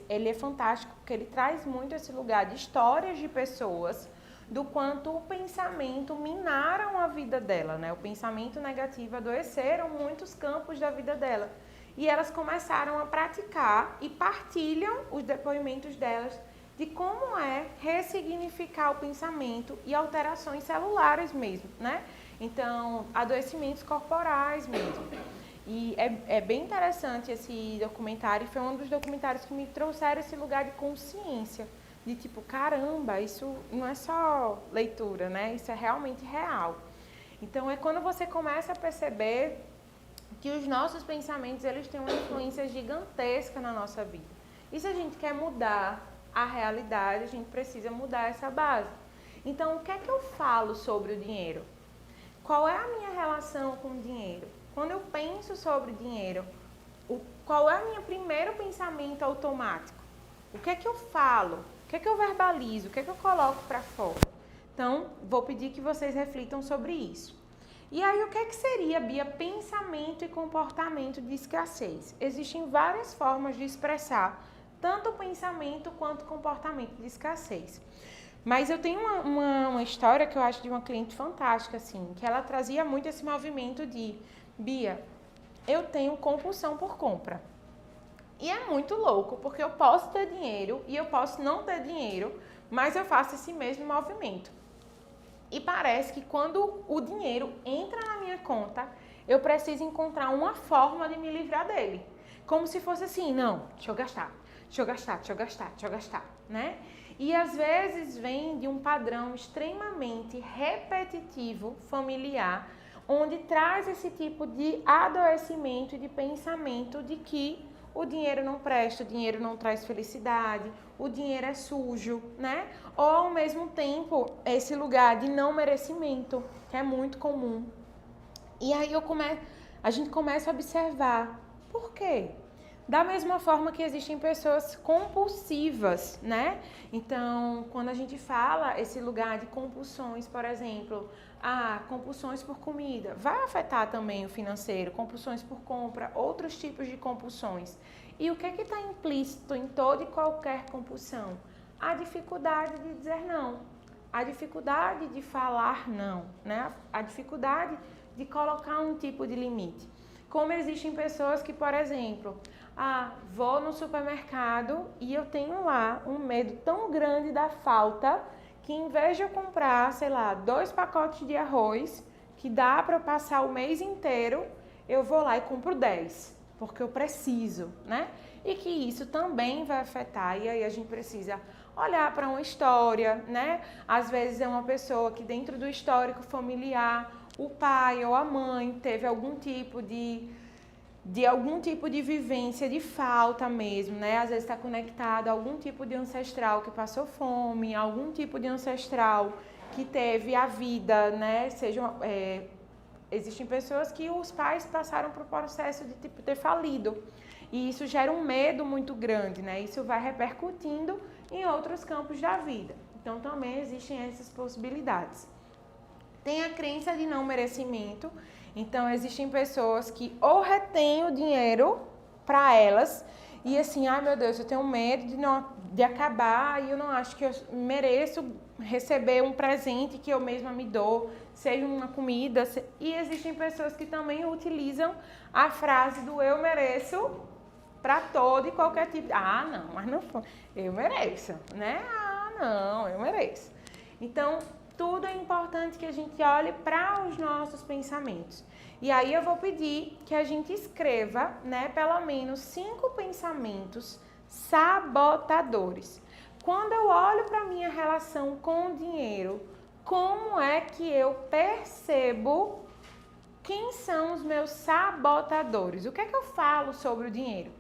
ele é fantástico, porque ele traz muito esse lugar de histórias de pessoas, do quanto o pensamento minaram a vida dela, né, o pensamento negativo adoeceram muitos campos da vida dela. E elas começaram a praticar e partilham os depoimentos delas de como é ressignificar o pensamento e alterações celulares mesmo, né? Então, adoecimentos corporais mesmo. E é bem interessante esse documentário, foi um dos documentários que me trouxeram esse lugar de consciência, de tipo, caramba, isso não é só leitura, né? Isso é realmente real. Então, é quando você começa a perceber que os nossos pensamentos, eles têm uma influência gigantesca na nossa vida. E se a gente quer mudar a realidade, a gente precisa mudar essa base. Então, o que é que eu falo sobre o dinheiro? Qual é a minha relação com o dinheiro? Quando eu penso sobre dinheiro, qual é o meu primeiro pensamento automático? O que é que eu falo? O que é que eu verbalizo? O que é que eu coloco para fora? Então, vou pedir que vocês reflitam sobre isso. E aí, o que é que seria, Bia, pensamento e comportamento de escassez? Existem várias formas de expressar tanto o pensamento quanto o comportamento de escassez. Mas eu tenho uma história que eu acho de uma cliente fantástica, assim, que ela trazia muito esse movimento de, Bia, eu tenho compulsão por compra. E é muito louco, porque eu posso ter dinheiro e eu posso não ter dinheiro, mas eu faço esse mesmo movimento. E parece que quando o dinheiro entra na minha conta, eu preciso encontrar uma forma de me livrar dele. Como se fosse assim, não, deixa eu gastar, né? E às vezes vem de um padrão extremamente repetitivo, familiar, onde traz esse tipo de adoecimento e de pensamento de que o dinheiro não presta, o dinheiro não traz felicidade, o dinheiro é sujo, né? Ou ao mesmo tempo, esse lugar de não merecimento, que é muito comum. E aí a gente começa a observar, por quê? Da mesma forma que existem pessoas compulsivas, né? Então, quando a gente fala esse lugar de compulsões, por exemplo, compulsões por comida, vai afetar também o financeiro, compulsões por compra, outros tipos de compulsões. E o que é que está implícito em toda e qualquer compulsão? A dificuldade de dizer não, a dificuldade de falar não, né? A dificuldade de colocar um tipo de limite. Como existem pessoas que, por exemplo, vou no supermercado e eu tenho lá um medo tão grande da falta que em vez de eu comprar, 2 pacotes de arroz, que dá para eu passar o mês inteiro, eu vou lá e compro 10, porque eu preciso, né? E que isso também vai afetar, e aí a gente precisa olhar para uma história, né? Às vezes é uma pessoa que dentro do histórico familiar, o pai ou a mãe teve algum tipo de vivência de falta mesmo, né? Às vezes está conectado a algum tipo de ancestral que passou fome, algum tipo de ancestral que teve a vida, né? Existem pessoas que os pais passaram por um processo de ter falido. E isso gera um medo muito grande, né? Isso vai repercutindo em outros campos da vida. Então também existem essas possibilidades. Tem a crença de não merecimento. Então, existem pessoas que ou retêm o dinheiro para elas e assim, meu Deus, eu tenho medo de acabar e eu não acho que eu mereço receber um presente que eu mesma me dou, seja uma comida. E existem pessoas que também utilizam a frase do eu mereço para todo e qualquer tipo. Não, mas não foi. Eu mereço, né? Não, eu mereço. Então, tudo é importante que a gente olhe para os nossos pensamentos. E aí eu vou pedir que a gente escreva, né, pelo menos 5 pensamentos sabotadores. Quando eu olho para a minha relação com o dinheiro, como é que eu percebo quem são os meus sabotadores? O que é que eu falo sobre o dinheiro?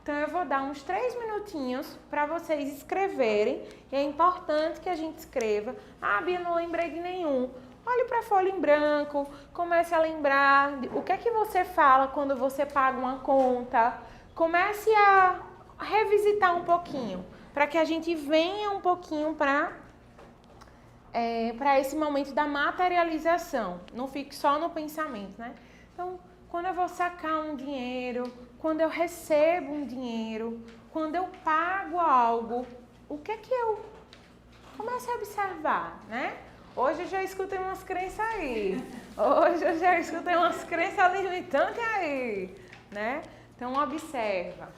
Então, eu vou dar uns 3 minutinhos para vocês escreverem. E é importante que a gente escreva. Ah, Bia, não lembrei de nenhum. Olhe para a folha em branco, comece a lembrar o que é que você fala quando você paga uma conta. Comece a revisitar um pouquinho, para que a gente venha um pouquinho para esse momento da materialização. Não fique só no pensamento, né? Então, quando eu vou sacar um dinheiro, quando eu recebo um dinheiro, quando eu pago algo, o que é que eu começo a observar, né? Hoje eu já escutei umas crenças aí. Hoje eu já escutei umas crenças limitantes aí, né? Então, observa.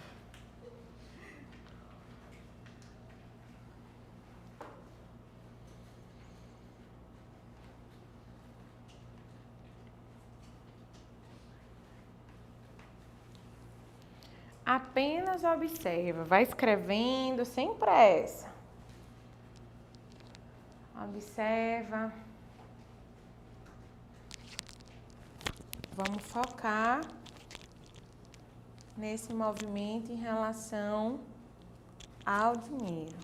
Apenas observa. Vai escrevendo sem pressa. Observa. Vamos focar nesse movimento em relação ao dinheiro.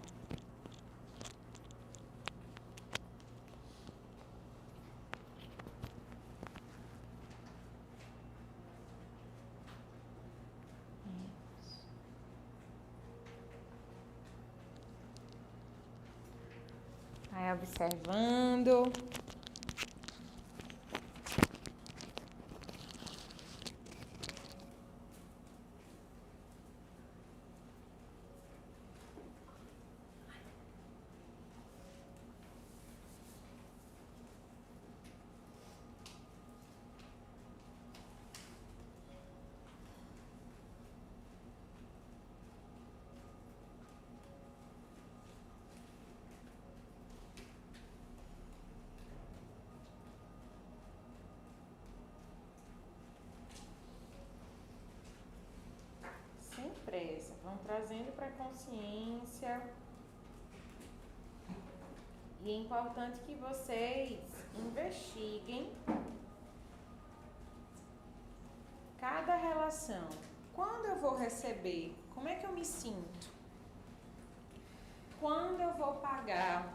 Vai observando. Sem pressa, vão trazendo para a consciência. E é importante que vocês investiguem cada relação. Quando eu vou receber, como é que eu me sinto? Quando eu vou pagar,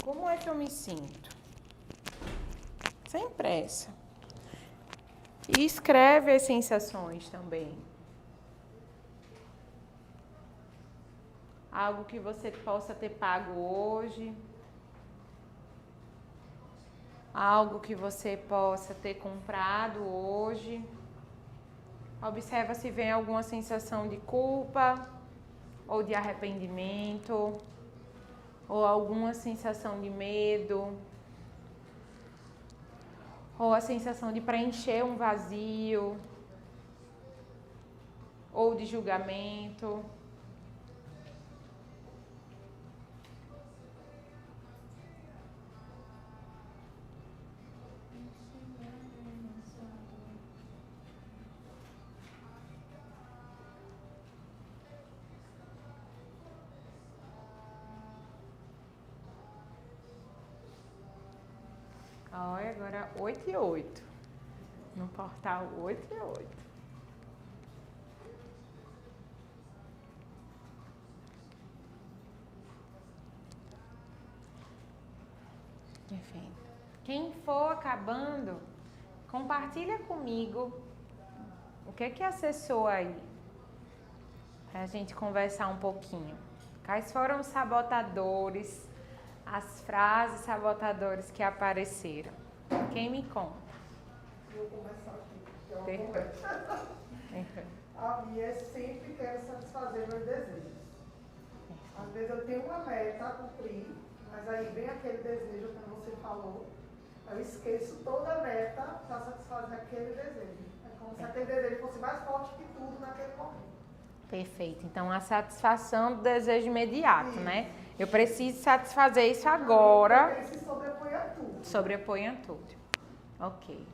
como é que eu me sinto? Sem pressa. E escreve as sensações também. Algo que você possa ter pago hoje. Algo que você possa ter comprado hoje. Observa se vem alguma sensação de culpa ou de arrependimento ou alguma sensação de medo ou a sensação de preencher um vazio ou de julgamento. Olha, agora 8 e 8. No portal 8 e 8. Enfim. Quem for acabando, compartilha comigo o que é que acessou aí. Pra gente conversar um pouquinho. Quais foram os sabotadores, as frases sabotadoras que apareceram? Quem me conta? Vou começar aqui. A minha sempre quero satisfazer meus desejos. Às vezes eu tenho uma meta a cumprir, mas aí vem aquele desejo, como você falou, eu esqueço toda a meta para satisfazer aquele desejo. É como se aquele desejo fosse mais forte que tudo naquele momento. Perfeito. Então, a satisfação do desejo imediato, né? Eu preciso satisfazer isso agora. Ele se sobrepõe a tudo. Sobrepõe a tudo. Ok.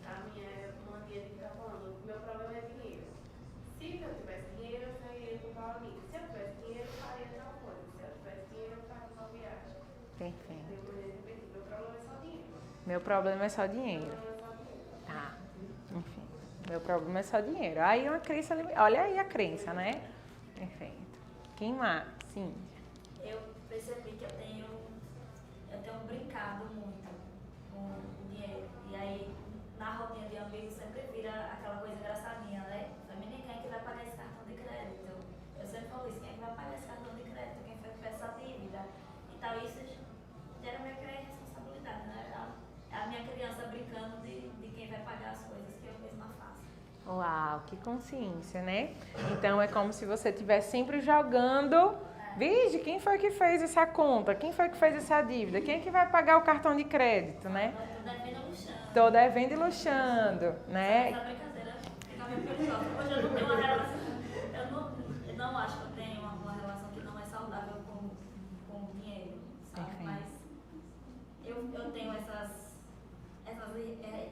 A minha é uma amiga que está falando, o meu problema é dinheiro. Se eu tivesse dinheiro, eu só iria comprar um amigo. Se eu tivesse dinheiro, eu faria tal coisa. Se eu tivesse dinheiro, eu faria uma viagem. Perfeito. Meu problema é só dinheiro. Meu problema é só dinheiro. Meu problema é só dinheiro. Tá. Enfim. Meu problema é só dinheiro. Aí uma crença, olha aí a crença, né? Perfeito. Quem mais? Sim. Eu percebi que eu tenho brincado muito com o dinheiro. E aí, na rodinha de amigos, sempre vira aquela coisa engraçadinha, né? Menina, quem é que vai pagar esse cartão de crédito? Eu sempre falo isso, quem é que vai pagar esse cartão de crédito? Quem foi que fez essa dívida? Então, isso gera meio que uma irresponsabilidade, né? A minha criança brincando de quem vai pagar as coisas que eu mesma faço. Uau, que consciência, né? Então é como se você estivesse sempre jogando. Vige, quem foi que fez essa conta? Quem foi que fez essa dívida? Quem é que vai pagar o cartão de crédito, né? Tô devendo e luxando. Tô devendo e luxando, né? Essa brincadeira fica meio perigosa. Hoje eu não tenho uma relação. Eu não acho que eu tenho uma relação que não é saudável com o dinheiro, sabe? Enfim. Mas eu tenho essas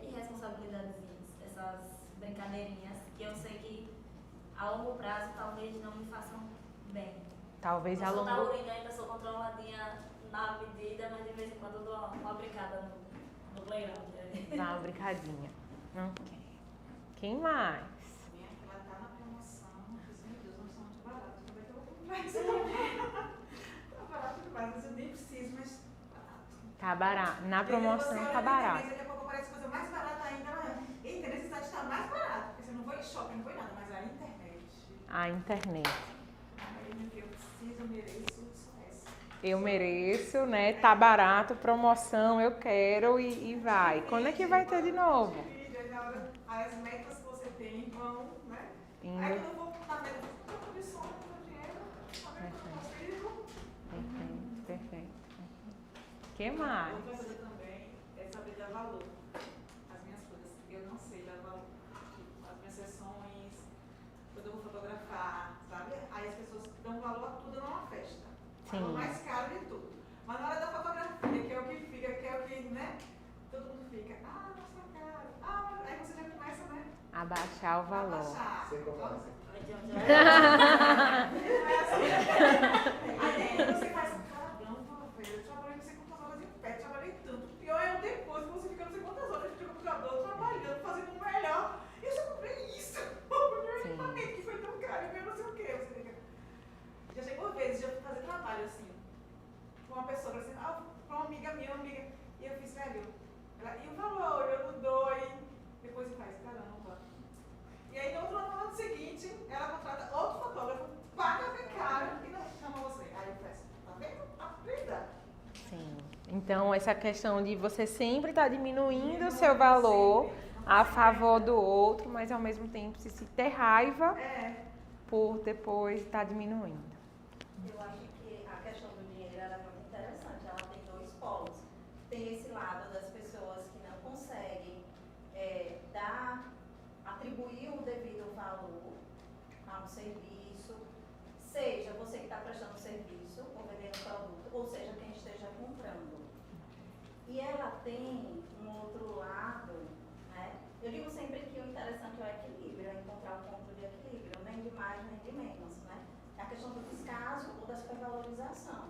irresponsabilidades, essas brincadeirinhas que eu sei que a longo prazo talvez não me façam bem. Talvez a Eu sou longo... taurina, ainda sou controladinha na medida, mas de vez em quando eu dou uma brincada no playground. Dá uma brincadinha. Ok. Quem mais? Minha que ela tá na promoção. Meu Deus, não são muito baratos. Como é que eu vou comprar isso também? Tá barato demais, mas eu nem preciso, mas barato. Tá barato. Na promoção tá barato. Daqui a pouco aparece coisa mais barata ainda. Eita, nesse site tá mais barato. Porque você não foi em shopping, não foi nada, mas a internet. A internet. Aí, meu Deus, eu preciso, mereço, só essa. Eu mereço, né? Tá barato, promoção, eu quero e vai. Quando é que vai ter de novo? Aí as metas que você tem vão, né? Indo. Aí quando eu vou na meta, eu tô de sono, meu dinheiro, a meta que eu consigo. Perfeito, perfeito. O que mais? Outra coisa também é saber dar valor às minhas coisas. Eu não sei dar valor. As minhas sessões, quando eu vou fotografar, sabe? Aí as pessoas dão valor a tudo numa festa. Sim. O mais caro de tudo. Mas na hora da fotografia, que é o que fica, que é o que, né? Todo mundo fica, nossa, caro. Aí você já começa, né? Abaixar o valor. Abaixar. Sem comparação. Aí você faz, caramba, velho, eu trabalhei não sei quantas horas em pé, trabalhei tanto. O pior é o depois, que você fica não sei quantas horas de computador, trabalhando, fazendo o melhor. E eu só comprei isso. O meu equipamento que foi tão caro, eu não sei o que. Você fica... Já chegou vezes de eu fazer trabalho assim, com uma pessoa, assim, com uma amiga minha, e eu fiz, velho, e o valor, eu não dou, e depois você faz, caramba. E aí no ano seguinte, ela contrata outro fotógrafo, paga bem caro e não chama você. Aí eu peço, tá vendo? Aprenda. Sim. Então, essa questão de você sempre estar diminuindo o seu valor a favor do outro, mas ao mesmo tempo se ter raiva por depois estar diminuindo. Eu acho que a questão do dinheiro ela é muito interessante. Ela tem dois polos. Tem esse lado das pessoas que não conseguem atribuir o devido valor a um serviço, seja você que está prestando serviço ou vendendo produto, ou seja quem esteja comprando. E ela tem um outro lado, né? Eu digo sempre que o interessante é o equilíbrio, é encontrar um ponto de equilíbrio, nem de mais nem de menos, né? É a questão do descaso ou da supervalorização.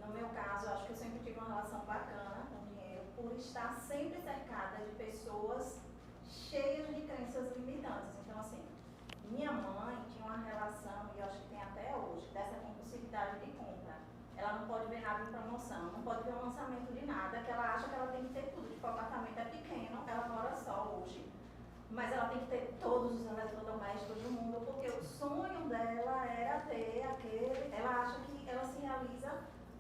No meu caso, eu acho que eu sempre tive uma relação bacana com o dinheiro por estar sempre cercada de pessoas cheias de crenças limitantes. Então, assim, minha mãe tinha uma relação, e eu acho que tem até hoje, dessa compulsividade de compra. Ela não pode ver nada em promoção, não pode ver um lançamento de nada, que ela acha que ela tem que ter tudo. Tipo, o apartamento é pequeno, ela mora só hoje, mas ela tem que ter todos os eletrodomésticos do mundo, porque o sonho dela era ter aquele... Ela acha que ela se realiza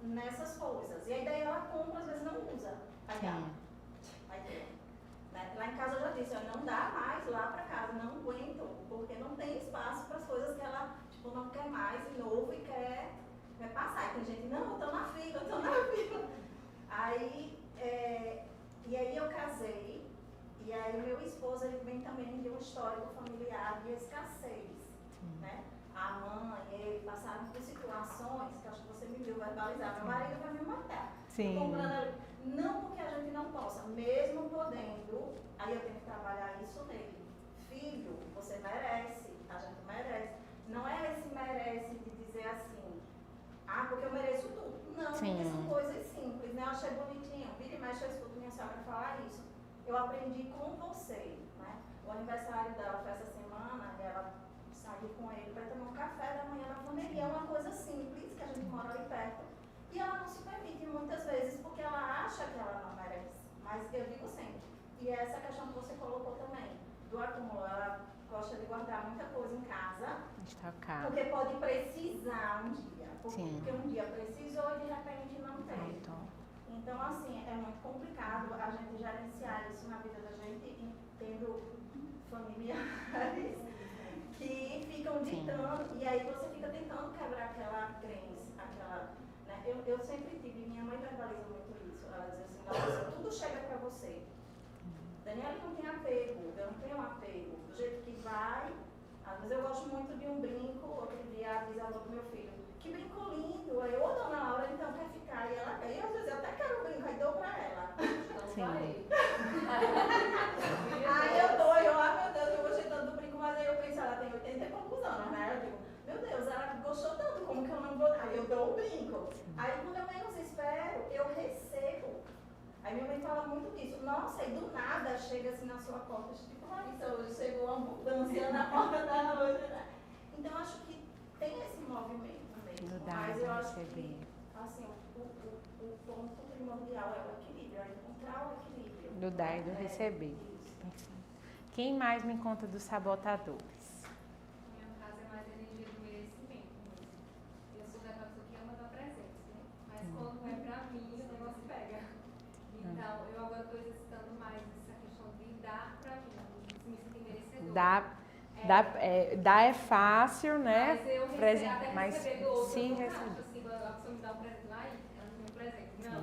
nessas coisas. E aí daí ela compra, às vezes não usa. Vai ter. Né? Lá em casa eu já disse, não dá mais lá pra casa, não aguento, porque não tem espaço para as coisas que ela tipo, não quer mais, de novo, e quer passar. E tem gente, não, eu tô na fila. Aí, e aí eu casei, e aí meu esposo, ele vem também de um histórico familiar de escassez, né? A mãe, ele passaram por situações, que acho que você me viu verbalizar, meu marido vai me matar. Sim. Comprando, não porque a gente não possa, mesmo podendo, aí eu tenho que trabalhar isso nele. Filho, você merece, a gente merece. Não é esse merece de dizer assim, porque eu mereço tudo. Não, Sim. porque são coisas simples, né? Eu achei bonitinho. Vira e mexe, eu escuto minha sogra falar isso. eu aprendi com você, né? O aniversário dela foi essa semana, e ela saiu com ele para tomar um café da manhã na família. É uma coisa simples, que a gente mora ali perto. E ela não se permite muitas vezes, porque ela acha que ela não merece. Mas eu digo sempre, e é essa questão que você colocou também, do acúmulo. Ela gosta de guardar muita coisa em casa, Estocar. porque pode precisar um dia. Sim. Porque um dia precisou e de repente não tem. Então, assim, é muito complicado a gente gerenciar isso na vida da gente, tendo familiares que ficam ditando, e aí você fica tentando quebrar aquela crença, né? Eu sempre tive, minha mãe verbaliza muito isso, ela diz assim, nossa, tudo chega pra você. Daniela não tem apego, eu não tenho apego, do jeito que vai. Às vezes eu gosto muito de um brinco, outro dia a bisavó do meu filho, que brinco lindo, aí eu, dona Laura, então quer ficar, e ela quer, e às vezes eu até quero o brinco, aí dou pra ela. Sim. Aí eu dou, meu Deus, eu gostei tanto do brinco, mas aí eu penso, ela tem 80 e poucos anos, né? Eu digo, meu Deus, ela gostou tanto, como que eu não vou dar? Aí eu dou o brinco. Aí quando eu menos espero, eu recebo. Aí minha mãe fala muito disso. Nossa, e do nada chega assim na sua porta, tipo, Larissa, hoje chegou uma abundância na porta da loja, né? Então acho que tem esse movimento mesmo. Do dar Mas e eu acho receber. que, assim, o ponto primordial é o equilíbrio, é encontrar o equilíbrio. Do dar e do receber. Quem mais me conta dos sabotadores? No meu caso é mais energia do merecimento mesmo. Eu sou daquela pessoa que ama dar presentes, né? Mas quando é pra mim, o negócio pega. Então, eu agora estou exercitando mais essa questão de dar pra mim, de me sentir merecedora. Dar é fácil, né? Mas eu Presente, até mas receber do outro, se eu não receber. acho assim, quando a pessoa me dá um presente lá, ela me deu um presente. Não.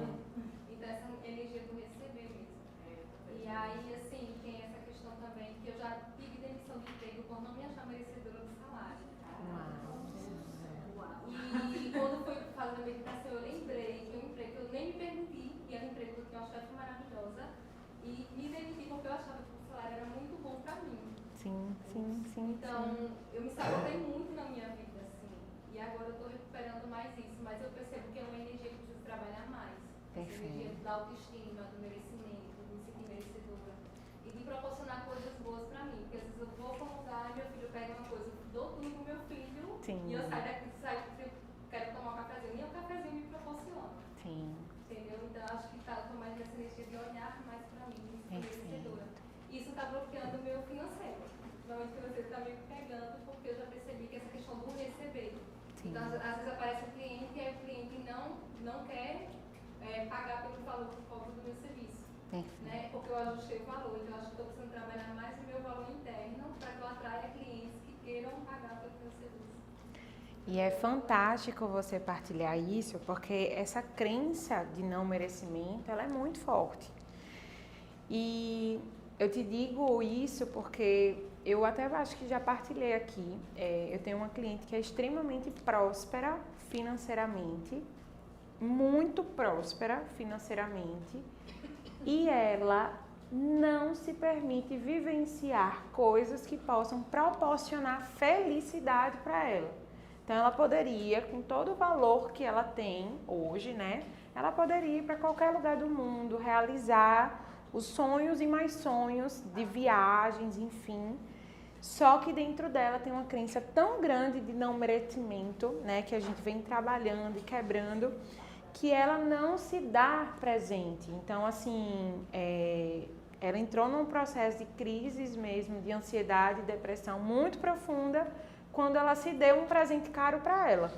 Então, essa energia do receber mesmo. E aí, assim, tem essa questão também, que eu já tive demissão de emprego por não me achar merecedora do salário. E quando foi fazer a meditação, eu lembrei que um emprego que eu nem me permiti, e era um emprego que eu tinha uma chefe maravilhosa, e me demiti porque eu achava que o salário era muito bom pra mim. Sim. Então, eu me sabotei muito na minha vida, assim. E agora eu tô recuperando mais isso, mas eu percebo que é uma energia que eu preciso trabalhar mais. Essa energia da autoestima, do merecimento, de me sentir merecedora. E de proporcionar coisas boas pra mim. Porque às vezes eu vou pra um lugar, meu filho pega uma coisa, eu dou tudo pro meu filho, e eu saio daqui, eu quero tomar um cafezinho, e o cafezinho me proporciona. Sim. Entendeu? Então acho que tá mais nessa energia de olhar mais pra mim, de me sentir merecedora. Isso tá bloqueando o meu financeiro. Normalmente o financeiro tá meio que pegando, porque eu já percebi que essa questão do receber. Sim. Então, às vezes aparece o cliente e aí o cliente não quer pagar pelo valor que cobra do meu serviço. Né? Porque eu ajustei o valor, então eu acho que estou precisando trabalhar mais o meu valor interno para que eu atraia clientes que queiram pagar pelo meu serviço. E é fantástico você partilhar isso, porque essa crença de não merecimento, ela é muito forte. E eu te digo isso porque eu até acho que já partilhei aqui. Eu tenho uma cliente que é extremamente próspera financeiramente, muito próspera financeiramente, e ela não se permite vivenciar coisas que possam proporcionar felicidade para ela. Então ela poderia, com todo o valor que ela tem hoje, né? Ela poderia ir para qualquer lugar do mundo, realizar os sonhos e mais sonhos de viagens, enfim. Só que dentro dela tem uma crença tão grande de não merecimento, né? Que a gente vem trabalhando e quebrando, que ela não se dá presente. Então, assim, ela entrou num processo de crises mesmo, de ansiedade e depressão muito profunda, quando ela se deu um presente caro para ela.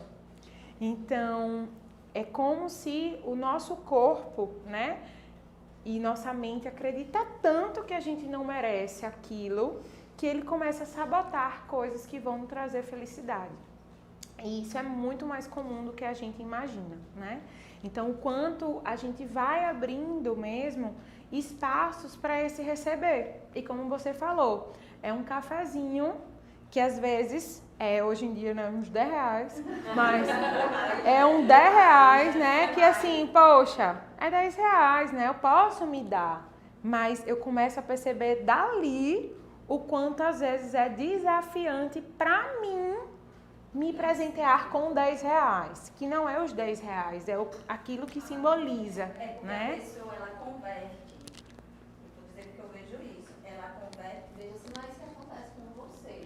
Então, é como se o nosso corpo, né, e nossa mente acredita tanto que a gente não merece aquilo, que ele começa a sabotar coisas que vão trazer felicidade. E isso é muito mais comum do que a gente imagina, né? Então, o quanto a gente vai abrindo mesmo espaços para esse receber. E como você falou, é um cafezinho que às vezes, hoje em dia não é uns 10 reais, mas é um 10 reais, né? Que assim, poxa, é 10 reais, né? Eu posso me dar, mas eu começo a perceber dali o quanto às vezes é desafiante para mim me presentear com 10 reais, que não é os 10 reais, é aquilo que simboliza, Porque né? a pessoa, ela converte, eu vou dizer porque ela converte, veja se não é isso que acontece com você.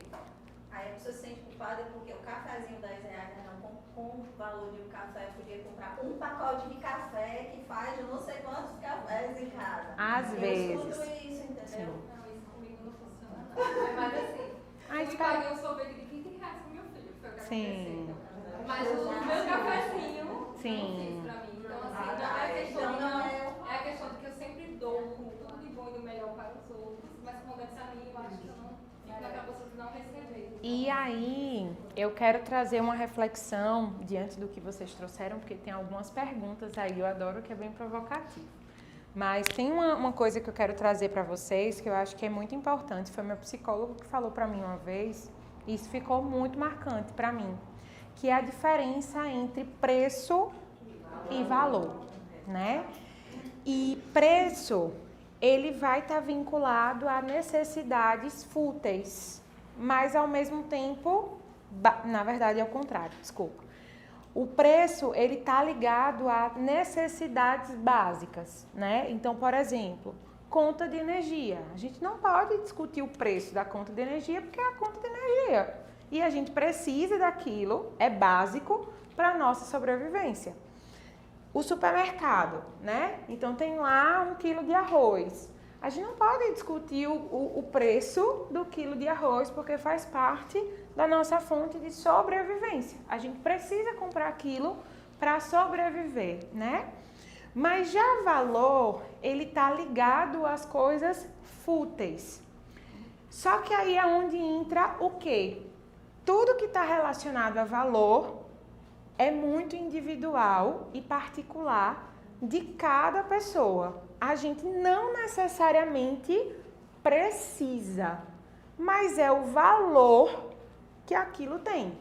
Aí a pessoa se sente culpada porque o cafezinho R$10, não, com o valor de um café, eu podia comprar um pacote de café que faz eu não sei quantos cafés em casa. Às vezes. Eu escuto isso, entendeu? Sim. Não, isso comigo não funciona não. Mas assim, fui pagar um sorvete de R$20 pro meu filho, foi o que Sim. aconteceu. Mas o meu cafezinho Sim. não fiz pra mim. Então assim, Ah, não é a questão então de não não, é é a questão de que eu sempre dou com tudo de bom e do melhor para os outros, mas quando é a mim, eu acho que eu não fico naquela posição de não receber. E aí, eu quero trazer uma reflexão diante do que vocês trouxeram, porque tem algumas perguntas aí, eu adoro que é bem provocativo. Mas tem uma coisa que eu quero trazer para vocês, que eu acho que é muito importante, foi meu psicólogo que falou para mim uma vez, e isso ficou muito marcante para mim, que é a diferença entre preço e valor, né? E preço, ele vai estar vinculado a necessidades fúteis, mas ao mesmo tempo, na verdade é o contrário, desculpa. O preço, ele está ligado a necessidades básicas, né? Então, por exemplo, conta de energia. A gente não pode discutir o preço da conta de energia porque é a conta de energia. E a gente precisa daquilo, é básico para a nossa sobrevivência. O supermercado, né? Então, tem lá 1 quilo de arroz. A gente não pode discutir o preço do quilo de arroz, porque faz parte da nossa fonte de sobrevivência. A gente precisa comprar aquilo para sobreviver, né? Mas já valor, ele está ligado às coisas fúteis. Só que aí é onde entra o quê? Tudo que está relacionado a valor é muito individual e particular de cada pessoa. A gente não necessariamente precisa, mas é o valor que aquilo tem.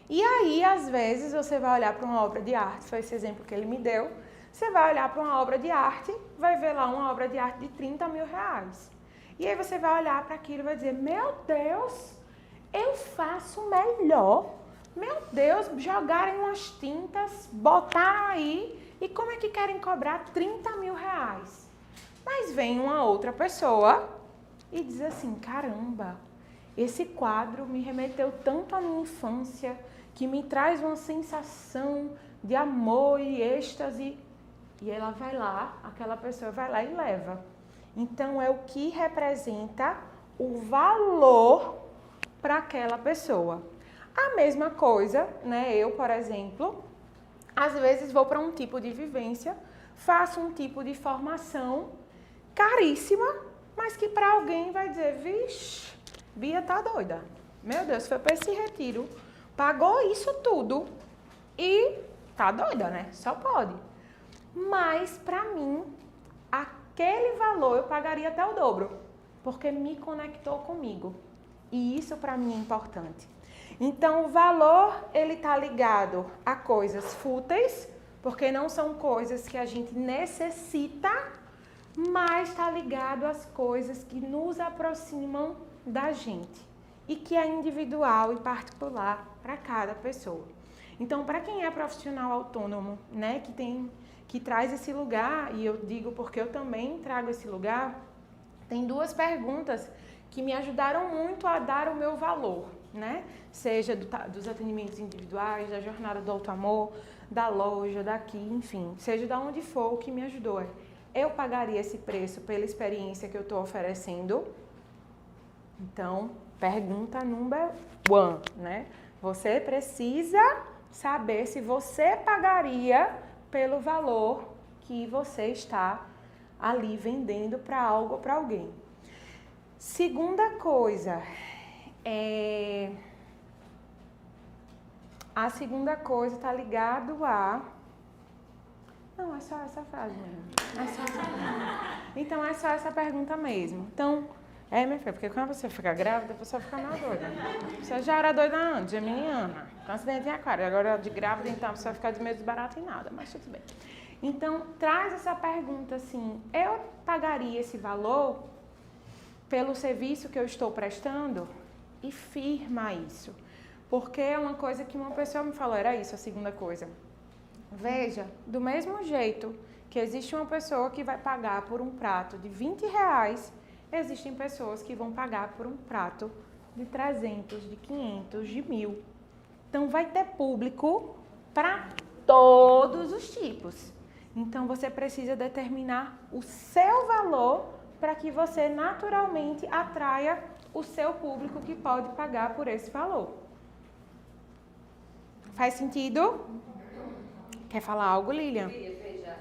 E aí, às vezes, você vai olhar para uma obra de arte, foi esse exemplo que ele me deu, você vai olhar para uma obra de arte, vai ver lá uma obra de arte de R$30 mil. E aí você vai olhar para aquilo e vai dizer, meu Deus, eu faço melhor. Meu Deus, jogarem umas tintas, botaram aí, e como é que querem cobrar R$30 mil? Mas vem uma outra pessoa e diz assim, caramba, esse quadro me remeteu tanto à minha infância, que me traz uma sensação de amor e êxtase. E ela vai lá, aquela pessoa vai lá e leva. Então, é o que representa o valor para aquela pessoa. A mesma coisa, né? Eu, por exemplo, às vezes vou para um tipo de vivência, faço um tipo de formação caríssima, mas que para alguém vai dizer, vixe, Bia tá doida. Meu Deus, foi para esse retiro, pagou isso tudo e tá doida, né? Só pode. Mas para mim, aquele valor eu pagaria até o dobro, porque me conectou comigo. E isso para mim é importante. Então, o valor, ele está ligado a coisas fúteis, porque não são coisas que a gente necessita, mas está ligado às coisas que nos aproximam da gente e que é individual e particular para cada pessoa. Então, para quem é profissional autônomo, né, que traz esse lugar, e eu digo porque eu também trago esse lugar, tem 2 perguntas que me ajudaram muito a dar o meu valor, né? Seja dos atendimentos individuais, da jornada do Alto Amor, da loja, daqui, enfim, seja de onde for, o que me ajudou é, eu pagaria esse preço pela experiência que eu estou oferecendo? Então, pergunta número 1, né? Você precisa saber se você pagaria pelo valor que você está ali vendendo para algo ou para alguém. Segunda coisa, a segunda coisa está ligado a... Não, é só essa frase mesmo. É só essa pergunta. Então, é só essa pergunta mesmo. Então, minha filha, porque quando você fica grávida, a pessoa fica mais doida. Você já era doida antes, geminiana, com acidente em aquário. Agora, de grávida, então, a pessoa fica de meio desbaratinada, mas tudo bem. Então, traz essa pergunta assim, eu pagaria esse valor pelo serviço que eu estou prestando? E firma isso. Porque é uma coisa que uma pessoa me falou, era isso a segunda coisa. Veja, do mesmo jeito que existe uma pessoa que vai pagar por um prato de R$20 existem pessoas que vão pagar por um prato de 300, de 500, de 1.000. Então, vai ter público para todos os tipos. Então, você precisa determinar o seu valor para que você naturalmente atraia o seu público que pode pagar por esse valor. Faz sentido? Quer falar algo, Lilian? Veja,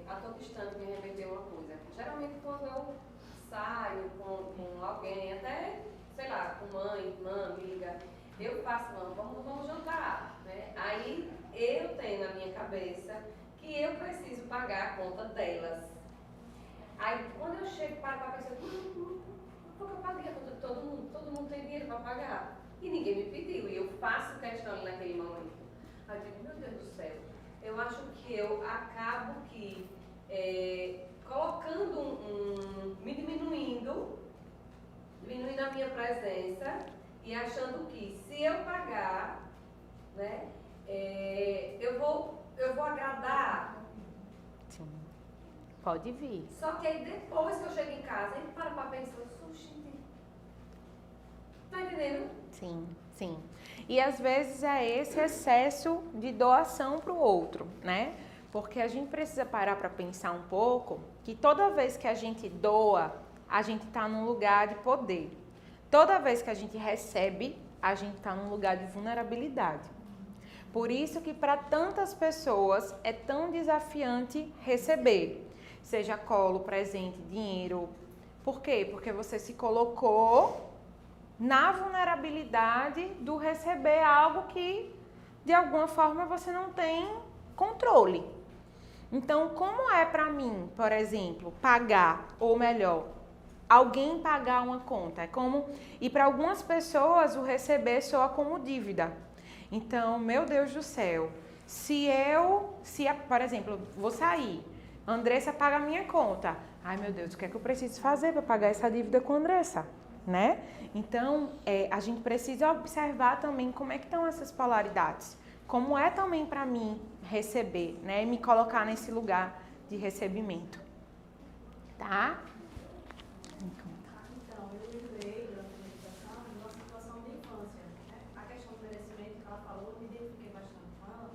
a todo instante me remeteu uma coisa. Geralmente quando eu saio com alguém, até, sei lá, com mãe, irmã, amiga, eu faço, vamos jantar, né? Aí eu tenho na minha cabeça que eu preciso pagar a conta delas. Aí quando eu chego para pensar, porque eu paguei a conta de todo mundo tem dinheiro para pagar. E ninguém me pediu, e eu faço questão ali naquele momento. Aí eu digo, meu Deus do céu, eu acho que eu acabo que colocando me diminuindo a minha presença e achando que se eu pagar, né, eu vou agradar. Sim. Pode vir. Só que aí depois que eu chego em casa, aí para pensar, tá entendendo? Sim, sim. E às vezes é esse excesso de doação para o outro, né? Porque a gente precisa parar para pensar um pouco que toda vez que a gente doa, a gente está num lugar de poder. Toda vez que a gente recebe, a gente está num lugar de vulnerabilidade. Por isso que para tantas pessoas é tão desafiante receber, seja colo, presente, dinheiro. Por quê? Porque você se colocou na vulnerabilidade do receber algo que, de alguma forma, você não tem controle. Então, como é para mim, por exemplo, pagar, ou melhor, alguém pagar uma conta? É como, e para algumas pessoas, o receber soa como dívida. Então, meu Deus do céu, por exemplo, vou sair, Andressa paga a minha conta. Ai, meu Deus, o que é que eu preciso fazer para pagar essa dívida com a Andressa? Né? Então, a gente precisa observar também como é que estão essas polaridades. Como é também para mim receber, né? E me colocar nesse lugar de recebimento. Tá? Então, eu lembrei durante a meditação de uma situação de infância. Né? A questão do merecimento que ela falou, eu me identifiquei bastante com ela,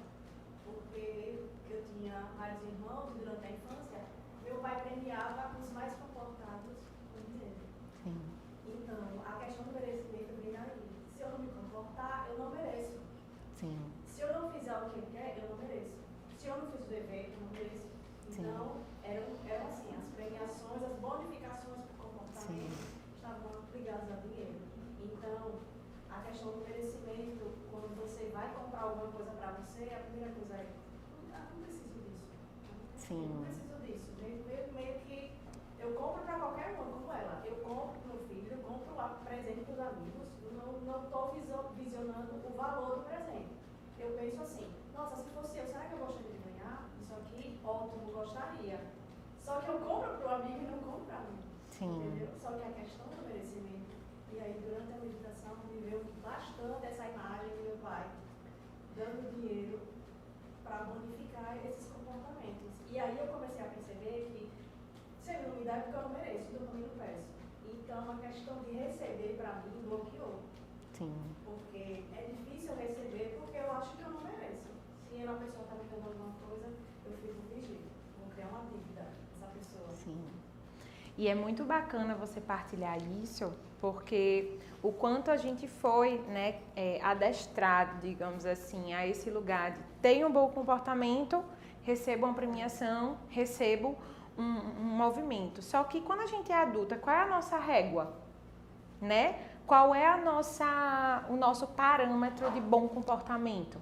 porque eu tinha vários irmãos e durante a infância, meu pai premiava os mais comportados com dinheiro. Sim. Então, a questão do merecimento vem daí. Se eu não me comportar, eu não mereço. Sim. Se eu não fizer o que ele quer, eu não mereço. Se eu não fiz o dever, eu não mereço. Então, eram assim, as premiações, as bonificações por comportamento estavam ligadas a dinheiro. Então, a questão do merecimento, quando você vai comprar alguma coisa para você, a primeira coisa é, não preciso disso. Sim. Não preciso disso. Meio que eu compro para qualquer um, como ela. Eu compro para o meu filho, eu compro lá presente para os amigos, não estou visionando o valor do presente. Eu penso assim, nossa, se fosse eu, será que eu gostaria de ganhar isso aqui? Ótimo, gostaria. Só que eu compro para o amigo e não compro para mim. Sim. Entendeu? Só que a questão do merecimento. E aí, durante a meditação, me veio bastante essa imagem do meu pai dando dinheiro para bonificar esses comportamentos. E aí eu comecei a perceber que se ele não me dá é porque eu não mereço, então eu também não peço. Então, a questão de receber para mim bloqueou. Sim. Porque é difícil receber porque eu acho que eu não mereço. Se a pessoa está me dando alguma coisa, eu fico vigilante. Vou criar uma dívida dessa pessoa. Sim. E é muito bacana você partilhar isso, porque o quanto a gente foi, né, adestrado, digamos assim, a esse lugar de ter um bom comportamento, recebo uma premiação, recebo um movimento. Só que quando a gente é adulta, qual é a nossa régua? Né? Qual é o nosso parâmetro de bom comportamento?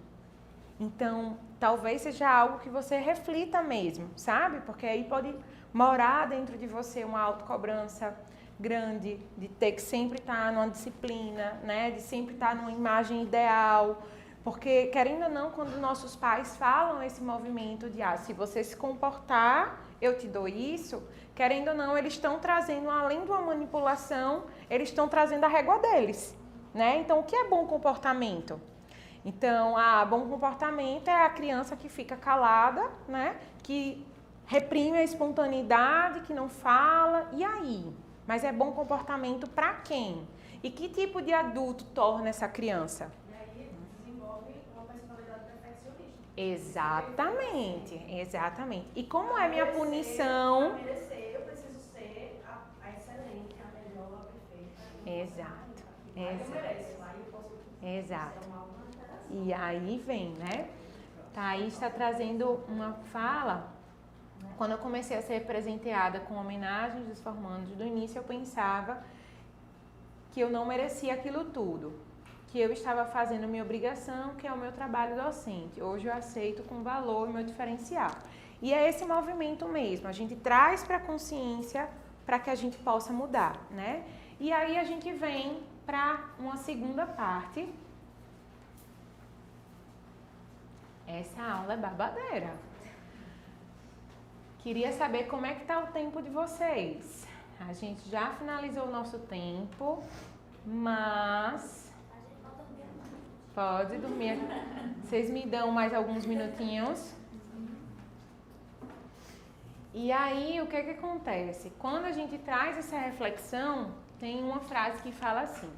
Então, talvez seja algo que você reflita mesmo, sabe? Porque aí pode morar dentro de você uma autocobrança grande, de ter que sempre estar numa disciplina, né? De sempre estar numa imagem ideal. Porque, querendo ou não, quando nossos pais falam esse movimento de, se você se comportar, eu te dou isso, querendo ou não, eles estão trazendo, além de uma manipulação, eles estão trazendo a régua deles, né? Então, o que é bom comportamento? Então, bom comportamento é a criança que fica calada, né? Que reprime a espontaneidade, que não fala, e aí? mas é bom comportamento para quem? E que tipo de adulto torna essa criança? E aí desenvolve uma personalidade perfeccionista. Exatamente, exatamente. E como é minha punição? Para merecer, eu preciso ser a excelente, a melhor, a perfeita. Exato, Aí eu exato. mereço, aí eu posso Exato. ser uma alteração. E aí vem, né? Thaís está trazendo uma fala. Quando eu comecei a ser presenteada com homenagens dos formandos do início, eu pensava que eu não merecia aquilo tudo, que eu estava fazendo minha obrigação, que é o meu trabalho docente. Hoje eu aceito com valor o meu diferencial. E é esse movimento mesmo, a gente traz para a consciência para que a gente possa mudar, né? E aí a gente vem para uma segunda parte. Essa aula é babadeira. Queria saber como é que tá o tempo de vocês. A gente já finalizou o nosso tempo, mas pode dormir. Vocês me dão mais alguns minutinhos? E aí, o que que acontece? Quando a gente traz essa reflexão, tem uma frase que fala assim: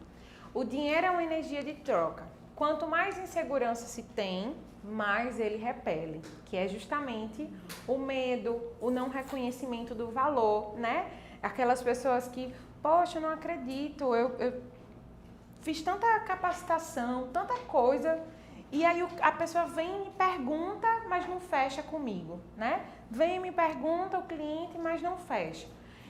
o dinheiro é uma energia de troca. Quanto mais insegurança se tem, mais ele repele, que é justamente o medo, o não reconhecimento do valor, né? Aquelas pessoas que, poxa, eu não acredito, eu fiz tanta capacitação, tanta coisa, e aí a pessoa vem e me pergunta, mas não fecha comigo, né? Vem e me pergunta o cliente, mas não fecha.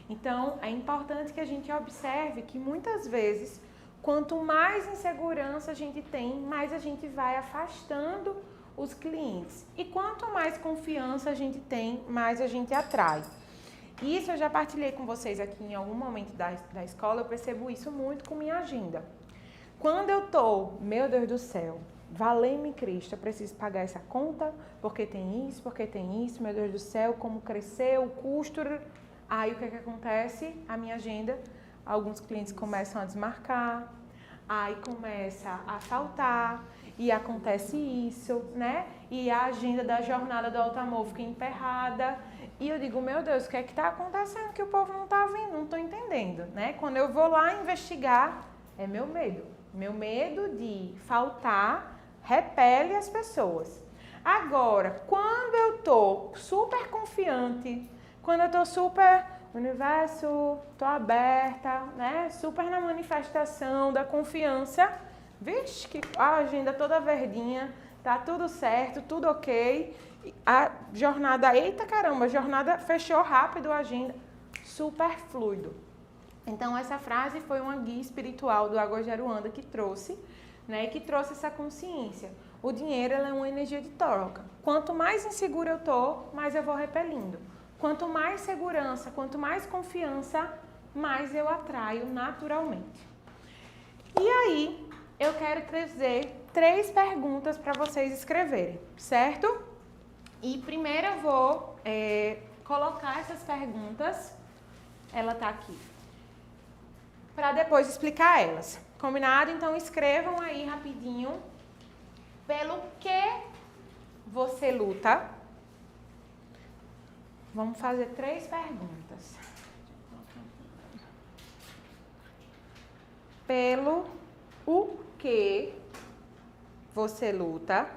Então, é importante que a gente observe que muitas vezes, quanto mais insegurança a gente tem, mais a gente vai afastando os clientes. E quanto mais confiança a gente tem, mais a gente atrai. Isso eu já partilhei com vocês aqui em algum momento da escola, eu percebo isso muito com minha agenda. Quando eu tô, meu Deus do céu, valei-me Cristo, eu preciso pagar essa conta, porque tem isso, meu Deus do céu, como cresceu, o custo. Aí o que acontece? A minha agenda, alguns clientes começam a desmarcar, aí começa a faltar, e acontece isso, né? E a agenda da jornada do alto amor fica emperrada. E eu digo, meu Deus, o que é que está acontecendo que o povo não está vendo? Não estou entendendo, né? Quando eu vou lá investigar, é meu medo. Meu medo de faltar repele as pessoas. Agora, quando eu estou super confiante, quando eu estou super, universo, estou aberta, né? Super na manifestação da confiança, vixe, que a agenda toda verdinha, tá tudo certo, tudo ok. A jornada, eita caramba, a jornada fechou rápido a agenda, super fluido. Então essa frase foi uma guia espiritual do Agua Jaruanda que trouxe, né, que trouxe essa consciência. O dinheiro é uma energia de troca. Quanto mais insegura eu tô, mais eu vou repelindo. Quanto mais segurança, quanto mais confiança, mais eu atraio naturalmente. E aí, eu quero trazer 3 perguntas para vocês escreverem, certo? E primeiro eu vou colocar essas perguntas, ela tá aqui, para depois explicar elas. Combinado? Então escrevam aí rapidinho pelo que você luta. Vamos fazer 3 perguntas. Pelo o que você luta.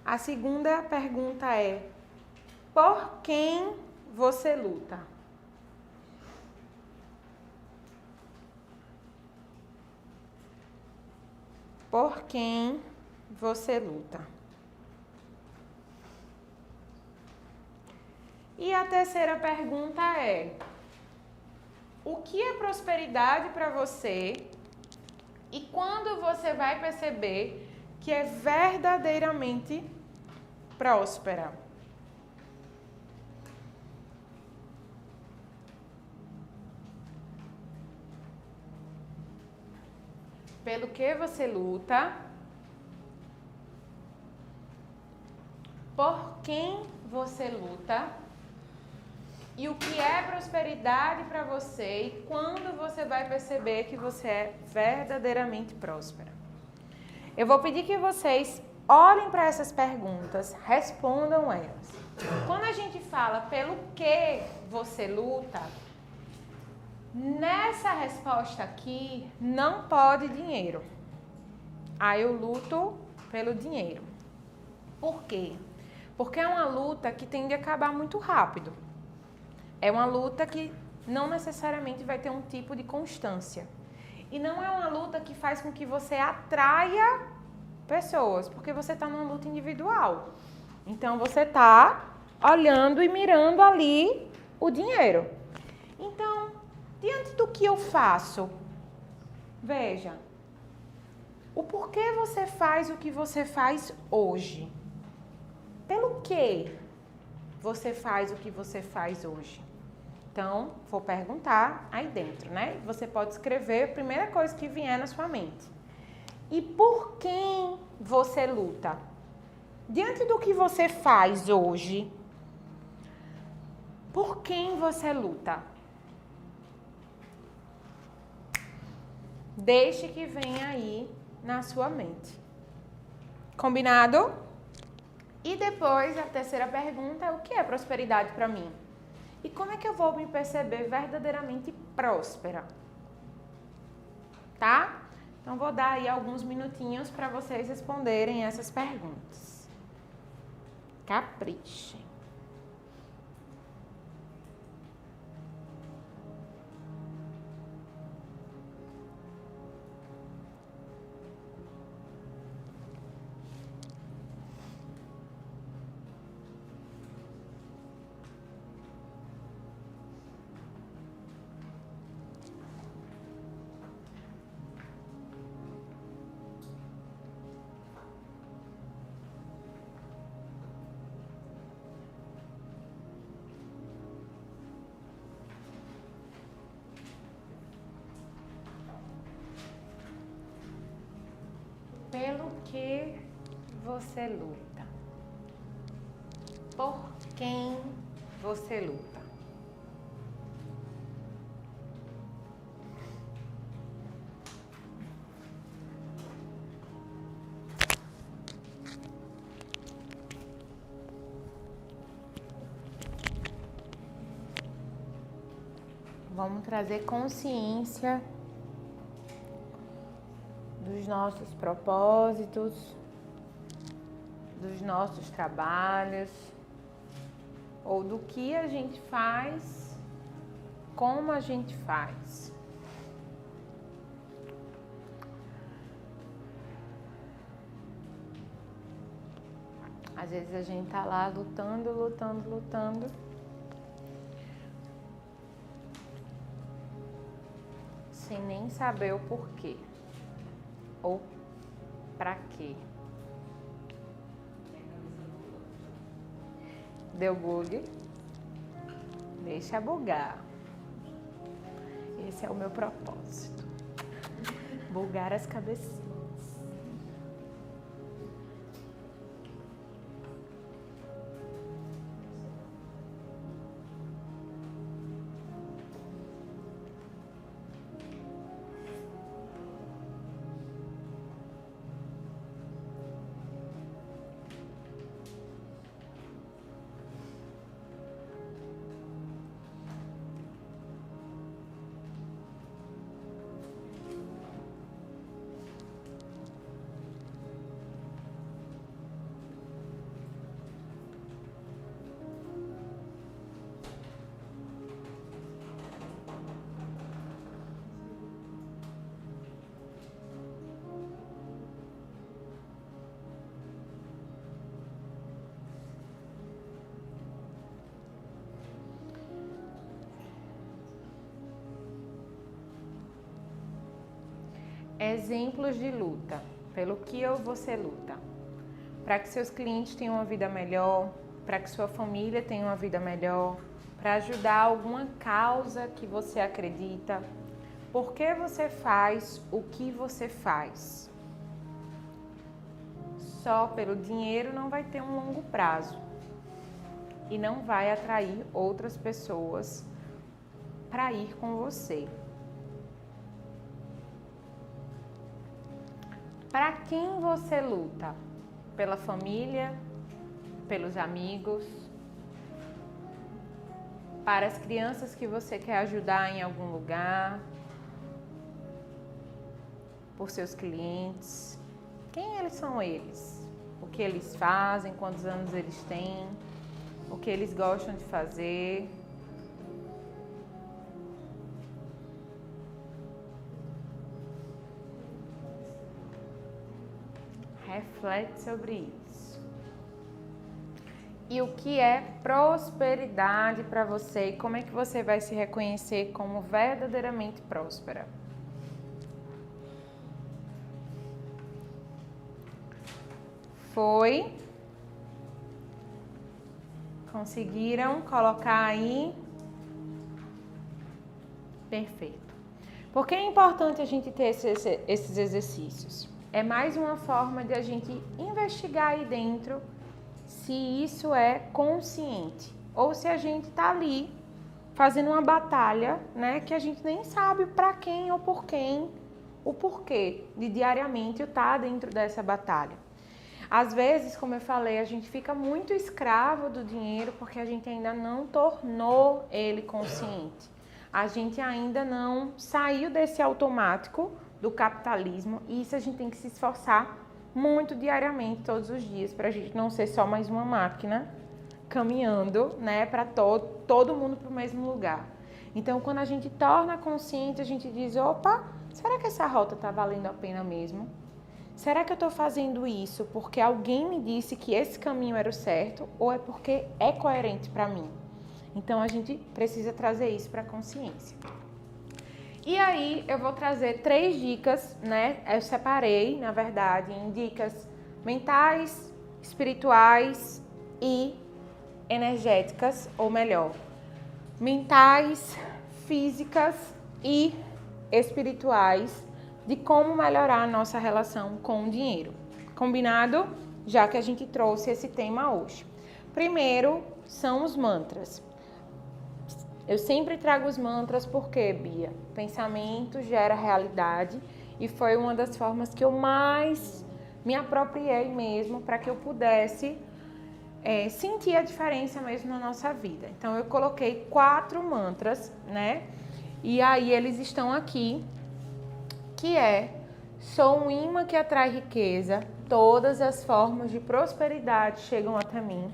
A segunda pergunta é: por quem você luta? Por quem você luta? E a terceira pergunta é: o que é prosperidade para você e quando você vai perceber que é verdadeiramente próspera? Pelo que você luta? Por quem você luta? E o que é prosperidade para você e quando você vai perceber que você é verdadeiramente próspera? Eu vou pedir que vocês olhem para essas perguntas, respondam elas. Quando a gente fala pelo que você luta, Nessa resposta aqui, não pode dinheiro. Aí eu luto pelo dinheiro. Por quê? Porque é uma luta que tende a acabar muito rápido. É uma luta que não necessariamente vai ter um tipo de constância. E não é uma luta que faz com que você atraia pessoas, porque você está numa luta individual. Então você está olhando e mirando ali o dinheiro. Então, diante do que eu faço, veja, o porquê você faz o que você faz hoje? Pelo que você faz o que você faz hoje? Então, vou perguntar aí dentro, né? Você pode escrever a primeira coisa que vier na sua mente. E por quem você luta? Diante do que você faz hoje, por quem você luta? Deixe que venha aí na sua mente. Combinado? E depois, a terceira pergunta é: o que é prosperidade para mim? E como é que eu vou me perceber verdadeiramente próspera? Tá? Então, vou dar aí alguns minutinhos para vocês responderem essas perguntas. Caprichem. Pelo que você luta? Por quem você luta? Vamos trazer consciência dos nossos propósitos, dos nossos trabalhos, ou do que a gente faz, como a gente faz. Às vezes a gente tá lá lutando, sem nem saber o porquê. Ou pra quê? Deu bug? Deixa bugar. Esse é o meu propósito. Bugar as cabecinhas. Exemplos de luta. Pelo que você luta? Para que seus clientes tenham uma vida melhor, para que sua família tenha uma vida melhor, para ajudar alguma causa que você acredita. Por que você faz o que você faz? Só pelo dinheiro não vai ter um longo prazo e não vai atrair outras pessoas para ir com você. Para quem você luta? Pela família? Pelos amigos? para as crianças que você quer ajudar em algum lugar, por seus clientes. Quem eles são eles? O que eles fazem, quantos anos eles têm, o que eles gostam de fazer. Reflete sobre isso. E o que é prosperidade para você e como é que você vai se reconhecer como verdadeiramente próspera? Foi? Conseguiram colocar aí? Perfeito. Por que é importante a gente ter esses exercícios? É mais uma forma de a gente investigar aí dentro se isso é consciente ou se a gente tá ali fazendo uma batalha, né, que a gente nem sabe para quem ou por quem, o porquê de diariamente eu estar dentro dessa batalha. Às vezes, como eu falei, a gente fica muito escravo do dinheiro porque a gente ainda não tornou ele consciente. A gente ainda não saiu desse automático do capitalismo e isso a gente tem que se esforçar muito diariamente, todos os dias, para a gente não ser só mais uma máquina caminhando, né, para todo mundo para o mesmo lugar. Então, quando a gente torna consciente, a gente diz, opa, será que essa rota está valendo a pena mesmo? Será que eu estou fazendo isso porque alguém me disse que esse caminho era o certo ou é porque é coerente para mim? Então, a gente precisa trazer isso para a consciência. E aí, eu vou trazer 3 dicas, né? Eu separei, na verdade, em dicas mentais, espirituais e energéticas, ou melhor, mentais, físicas e espirituais, de como melhorar a nossa relação com o dinheiro. Combinado? Já que a gente trouxe esse tema hoje. Primeiro, são os mantras. Eu sempre trago os mantras porque, Bia, pensamento gera realidade e foi uma das formas que eu mais me apropriei mesmo para que eu pudesse sentir a diferença mesmo na nossa vida. Então, eu coloquei 4 mantras, né? E aí eles estão aqui, que é: sou um imã que atrai riqueza, todas as formas de prosperidade chegam até mim.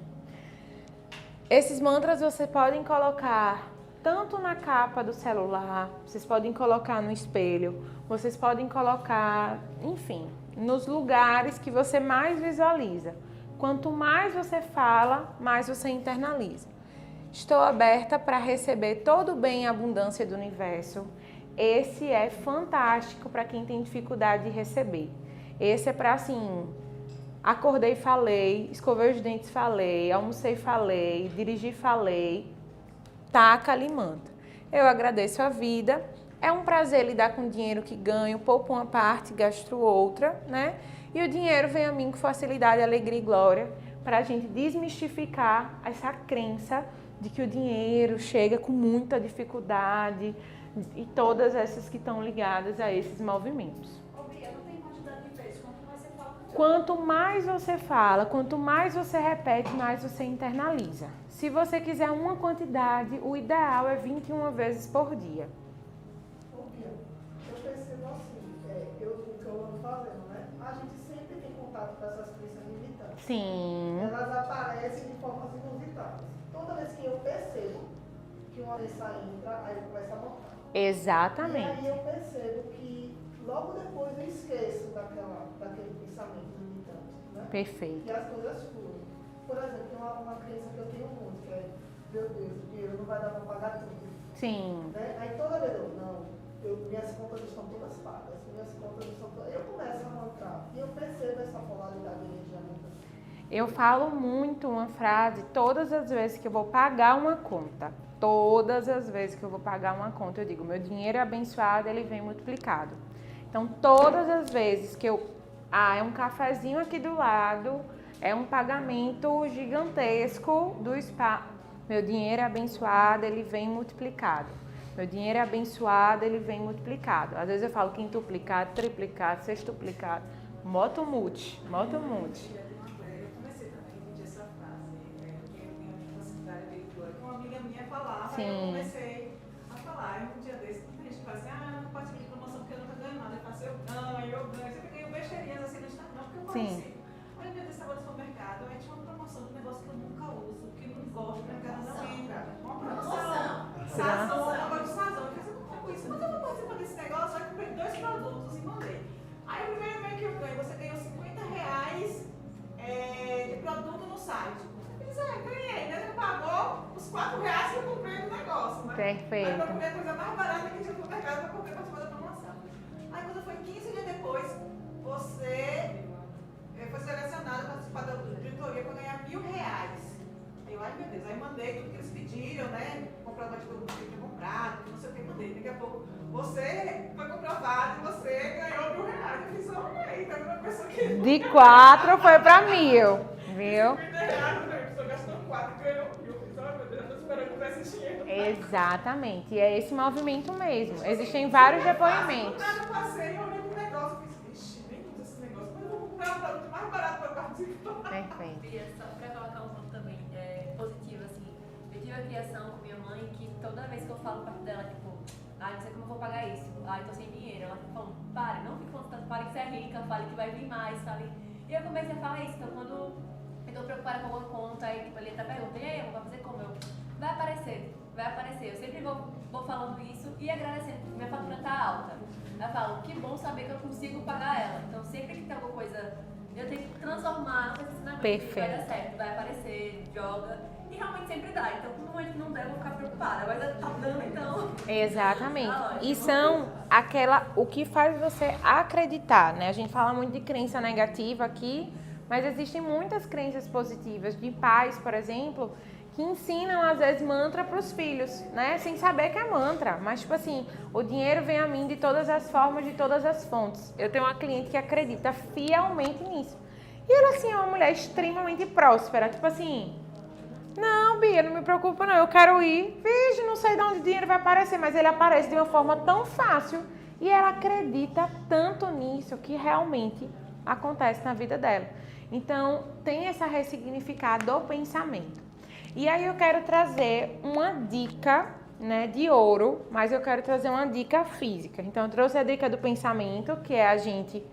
Esses mantras você podem colocar tanto na capa do celular, vocês podem colocar no espelho, vocês podem colocar, enfim, nos lugares que você mais visualiza. Quanto mais você fala, mais você internaliza. Estou aberta para receber todo o bem e abundância do universo. Esse é fantástico para quem tem dificuldade de receber. Esse é para assim, acordei, falei, escovei os dentes, falei, almocei, falei, dirigi, falei. Taca ali mantra. Eu agradeço a vida. É um prazer lidar com o dinheiro que ganho, poupo uma parte, gasto outra, né? E o dinheiro vem a mim com facilidade, alegria e glória, para a gente desmistificar essa crença de que o dinheiro chega com muita dificuldade e todas essas que estão ligadas a esses movimentos. Bia, não tem quantidade de vezes, quanto mais você fala, Quanto mais você fala, quanto mais você repete, mais você internaliza. Se você quiser uma quantidade, o ideal é 21 vezes por dia. Bia, eu percebo assim, o que eu ando fazendo, né? A gente sempre tem contato com essas crenças limitantes. Sim. Elas aparecem de formas inusitadas. Toda vez que eu percebo que uma crença entra, aí eu começo a montar. Exatamente. E aí eu percebo que logo depois eu esqueço daquele pensamento limitante, né? Perfeito. E as coisas fluem. Por exemplo, tem uma crença que eu tenho muito, que é, meu Deus, o dinheiro não vai dar para pagar tudo. Sim. Né? Aí toda vez minhas contas estão todas pagas, minhas contas estão todas... Eu começo a montar e eu percebo essa polaridade de energia muito. Eu falo muito uma frase todas as vezes que eu vou pagar uma conta. Todas as vezes que eu vou pagar uma conta, eu digo, meu dinheiro é abençoado, ele vem multiplicado. Então, todas as vezes que é um cafezinho aqui do lado, é um pagamento gigantesco do spa. Meu dinheiro é abençoado, ele vem multiplicado. Meu dinheiro é abençoado, ele vem multiplicado. Às vezes eu falo quintuplicado, triplicado, sextuplicado. Moto multi. Eu comecei também a repetir essa frase, porque eu tenho a capacidade leitora, que é uma uma amiga minha falava, aí eu comecei a falar. Aí um dia desse, muita gente fala assim, não participo de promoção porque eu nunca ganho nada. Eu faço, eu ganho. Sempre ganho besteirinhas assim no Instagram, porque eu participo. Aí um dia desse, estava no supermercado, aí tinha uma promoção de um negócio que eu nunca uso, que não gosto, que a cara não entra. Uma promoção. Sazon, um negócio de sazon. Eu falei, com isso, mas eu vou participar desse negócio, aí eu comprei 2 produtos e mandei. Aí o primeiro e-mail que eu ganhei, você ganhou R$50 de produto no site. Eu disse, ganhei, né? Você pagou os R$4 que eu comprei no negócio, né? Perfeito. Aí eu comprei a coisa mais barata que tinha no mercado para poder participar da promoção. Aí quando foi 15 dias depois, você foi selecionado para participar da auditoria para ganhar R$1.000. Aí eu, ai meu Deus, aí mandei tudo que eles pediram, né? Comprovante de todo mundo que tinha comprado, não sei o que, mandei. Daqui a pouco você foi comprovado e você ganhou R$1.000. Eu fiz, olha aí, tá vendo uma pessoa que. De 4 foi para 1.000, viu? R$50, a pessoa gastou 4 e ganhou 1.000. Eu fiz, olha meu Deus, eu tô esperando comprar esse dinheiro. Exatamente, e é esse movimento mesmo. Existem vários depoimentos. Eu passei, eu olhei pro negócio e fiz, vixe, nem uso esse negócio, mas eu vou comprar um produto mais barato para participar. Perfeito. Bia, só para colocar um ponto também positivo, assim, eu tive a criação com minha mãe que toda vez que eu falo perto dela, tipo, não sei como eu vou pagar isso, eu tô sem dinheiro, ela fica falando, pare, não fique falando tanto, pare que você é rica, fale que vai vir mais, fale. E eu comecei a falar isso, então quando eu tô preocupada com alguma conta, aí tipo, ele até pergunta, e aí, eu vou fazer como? Vai aparecer, eu sempre vou falando isso e agradecendo, porque minha fatura tá alta. Eu falo, que bom saber que eu consigo pagar ela, então sempre que tem alguma coisa, eu tenho que transformar no ensinamento. Perfeito. Vai dar certo, vai aparecer, joga. E realmente sempre dá. Então, no momento que não der, eu vou ficar preocupada. Mas tá dando, então. Exatamente. Tá E são o que faz você acreditar, né? A gente fala muito de crença negativa aqui, mas existem muitas crenças positivas de pais, por exemplo, que ensinam às vezes mantra para os filhos, né? Sem saber que é mantra. Mas tipo assim, o dinheiro vem a mim de todas as formas, de todas as fontes. Eu tenho uma cliente que acredita fielmente nisso. E ela assim é uma mulher extremamente próspera, tipo assim, não, Bia, não me preocupa não, eu quero ir, vixe, não sei de onde o dinheiro vai aparecer, mas ele aparece de uma forma tão fácil e ela acredita tanto nisso que realmente acontece na vida dela. Então, tem essa ressignificar do pensamento. E aí eu quero trazer uma dica, né, de ouro, mas eu quero trazer uma dica física. Então, eu trouxe a dica do pensamento, que é a gente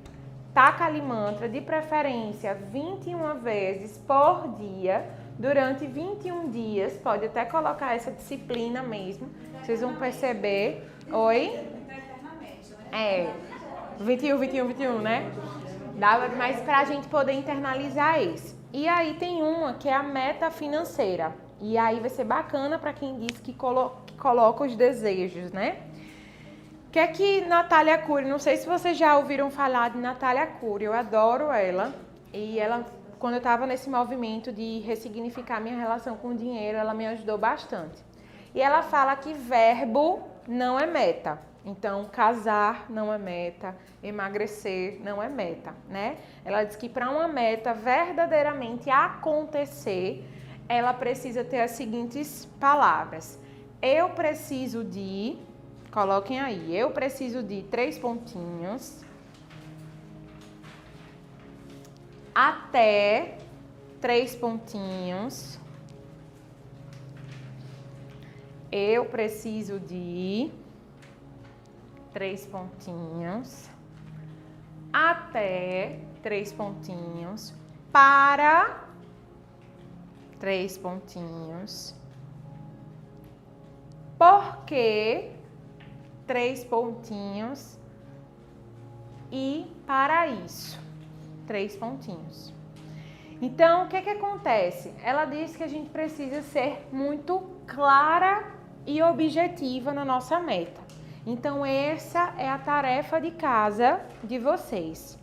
taca ali mantra, de preferência 21 vezes por dia, durante 21 dias, pode até colocar essa disciplina mesmo, vocês vão perceber. Oi? 21, né? Dá mais pra gente poder internalizar esse. E aí tem uma que é a meta financeira. E aí vai ser bacana para quem diz que coloca os desejos, né? O que é que Natália Arcuri, não sei se vocês já ouviram falar de Natália Arcuri, eu adoro ela. E ela, quando eu estava nesse movimento de ressignificar minha relação com o dinheiro, ela me ajudou bastante. E ela fala que verbo não é meta. Então, casar não é meta, emagrecer não é meta, né? Ela diz que para uma meta verdadeiramente acontecer, ela precisa ter as seguintes palavras. Eu preciso de, coloquem aí, eu preciso de 3 pontinhos, até 3 pontinhos, eu preciso de 3 pontinhos, até 3 pontinhos, para 3 pontinhos, porque 3 pontinhos e para isso, 3 pontinhos. Então, o que acontece? Ela diz que a gente precisa ser muito clara e objetiva na nossa meta. Então, essa é a tarefa de casa de vocês.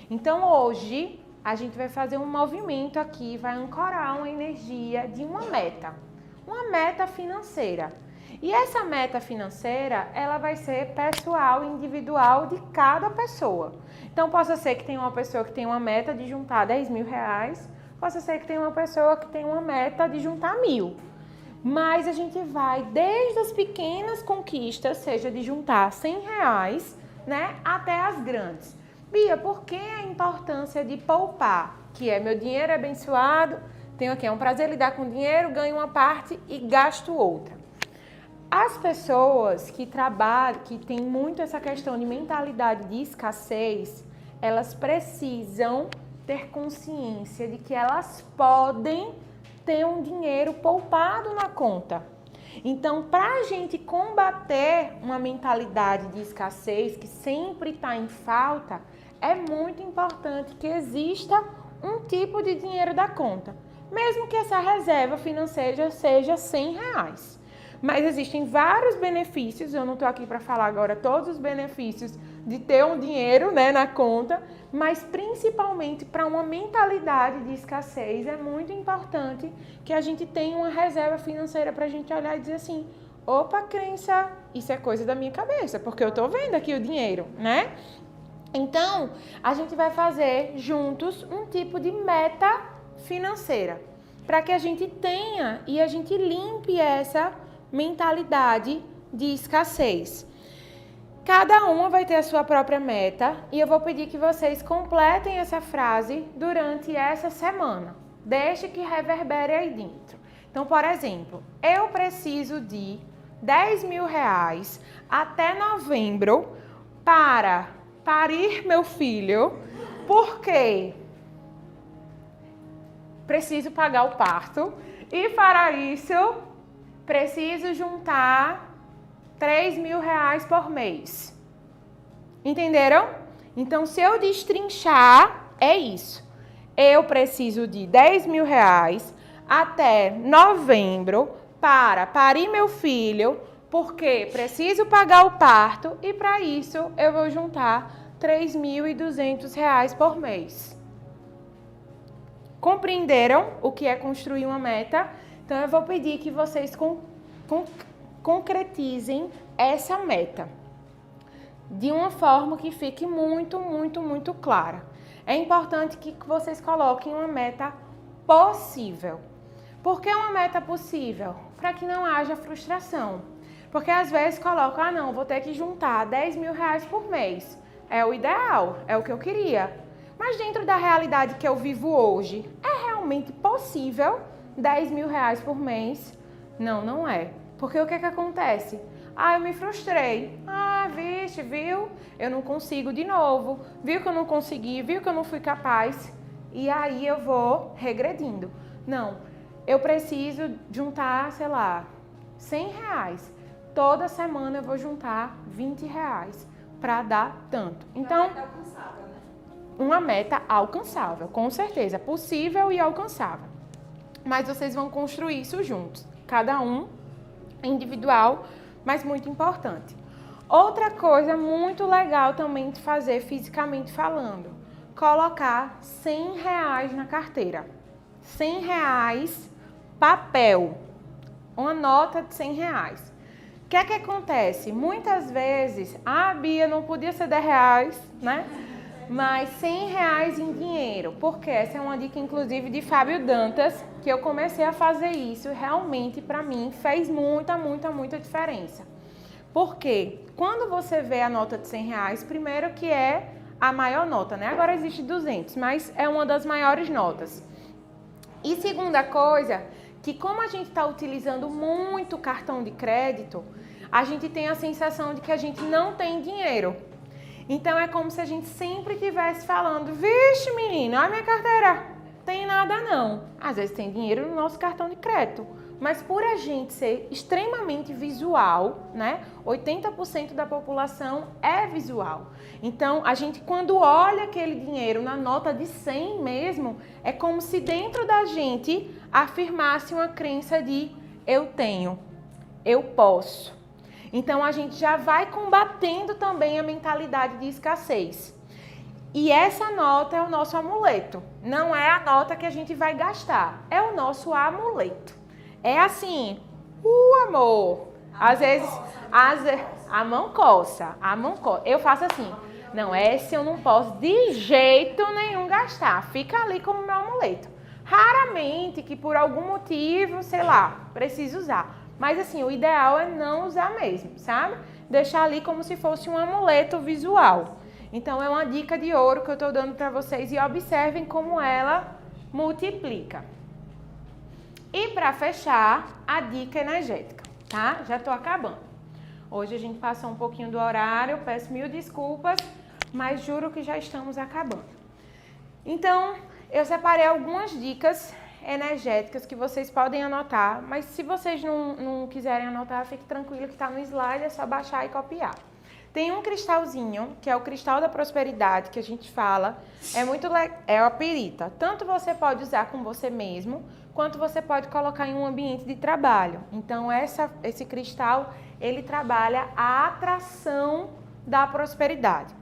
Então, hoje, a gente vai fazer um movimento aqui, vai ancorar uma energia de uma meta financeira. E essa meta financeira, ela vai ser pessoal, individual de cada pessoa. Então, possa ser que tenha uma pessoa que tem uma meta de juntar R$10.000, possa ser que tenha uma pessoa que tem uma meta de juntar 1.000. Mas a gente vai desde as pequenas conquistas, seja de juntar R$100, né, até as grandes. Bia, por que a importância de poupar? Que é meu dinheiro abençoado, tenho aqui, é um prazer lidar com dinheiro, ganho uma parte e gasto outra. As pessoas que trabalham, que têm muito essa questão de mentalidade de escassez, elas precisam ter consciência de que elas podem ter um dinheiro poupado na conta. Então, para a gente combater uma mentalidade de escassez que sempre está em falta, é muito importante que exista um tipo de dinheiro da conta, mesmo que essa reserva financeira seja R$100. Mas existem vários benefícios, eu não estou aqui para falar agora todos os benefícios de ter um dinheiro, né, na conta, mas principalmente para uma mentalidade de escassez é muito importante que a gente tenha uma reserva financeira para a gente olhar e dizer assim, opa, crença, isso é coisa da minha cabeça, porque eu estou vendo aqui o dinheiro, né? Então, a gente vai fazer juntos um tipo de meta financeira, para que a gente tenha e a gente limpe essa mentalidade de escassez. Cada uma vai ter a sua própria meta e eu vou pedir que vocês completem essa frase durante essa semana. Deixe que reverbere aí dentro. Então, por exemplo, eu preciso de R$10.000 até novembro para parir meu filho, porque preciso pagar o parto e para isso preciso juntar R$3.000 por mês. Entenderam? Então, se eu destrinchar, é isso. Eu preciso de R$10.000 até novembro para parir meu filho, porque preciso pagar o parto e para isso eu vou juntar R$3.200 por mês. Compreenderam o que é construir uma meta? Então, eu vou pedir que vocês concretizem essa meta de uma forma que fique muito, muito, muito clara. É importante que vocês coloquem uma meta possível. Por que uma meta possível? Para que não haja frustração. Porque às vezes colocam, ah não, vou ter que juntar R$10.000 por mês. É o ideal, é o que eu queria. Mas dentro da realidade que eu vivo hoje, é realmente possível R$10.000 por mês? Não, não é. Porque o que acontece? Ah, eu me frustrei. Ah, vixe, viu? Eu não consigo de novo. Viu que eu não consegui? Viu que eu não fui capaz? E aí eu vou regredindo. Não, eu preciso juntar, sei lá, R$100. Toda semana eu vou juntar R$20 para dar tanto. Então, uma meta alcançável, com certeza. Possível e alcançável. Mas vocês vão construir isso juntos. Cada um individual, mas muito importante. Outra coisa muito legal também de fazer fisicamente falando, colocar R$100 na carteira. R$100 papel, uma nota de R$100. O que é que acontece? Muitas vezes, Bia, não podia ser R$10, né? Mas R$100 em dinheiro, porque essa é uma dica inclusive de Fábio Dantas, que eu comecei a fazer isso e realmente para mim fez muita diferença. Porque quando você vê a nota de R$100, primeiro que é a maior nota, né? Agora existe 200, mas é uma das maiores notas. E segunda coisa, que como a gente está utilizando muito cartão de crédito, a gente tem a sensação de que a gente não tem dinheiro. Então, é como se a gente sempre estivesse falando, vixe, menina, olha minha carteira, tem nada não. Às vezes tem dinheiro no nosso cartão de crédito, mas por a gente ser extremamente visual, né? 80% da população é visual. Então, a gente quando olha aquele dinheiro na nota de 100 mesmo, é como se dentro da gente afirmasse uma crença de eu tenho, eu posso. Então, a gente já vai combatendo também a mentalidade de escassez. E essa nota é o nosso amuleto. Não é a nota que a gente vai gastar. É o nosso amuleto. É assim, amor. Às vezes, a mão coça. Eu faço assim. Não, esse eu não posso de jeito nenhum gastar. Fica ali como meu amuleto. Raramente que por algum motivo, sei lá, preciso usar. Mas assim, o ideal é não usar mesmo, sabe? Deixar ali como se fosse um amuleto visual. Então, é uma dica de ouro que eu estou dando para vocês e observem como ela multiplica. E para fechar, a dica energética, tá? Já tô acabando. Hoje a gente passou um pouquinho do horário, peço mil desculpas, mas juro que já estamos acabando. Então, eu separei algumas dicas energéticas que vocês podem anotar, mas se vocês não quiserem anotar, fique tranquilo que está no slide, é só baixar e copiar. Tem um cristalzinho, que é o cristal da prosperidade, que a gente fala, é a pirita. Tanto você pode usar com você mesmo, quanto você pode colocar em um ambiente de trabalho. Então, esse cristal, ele trabalha a atração da prosperidade.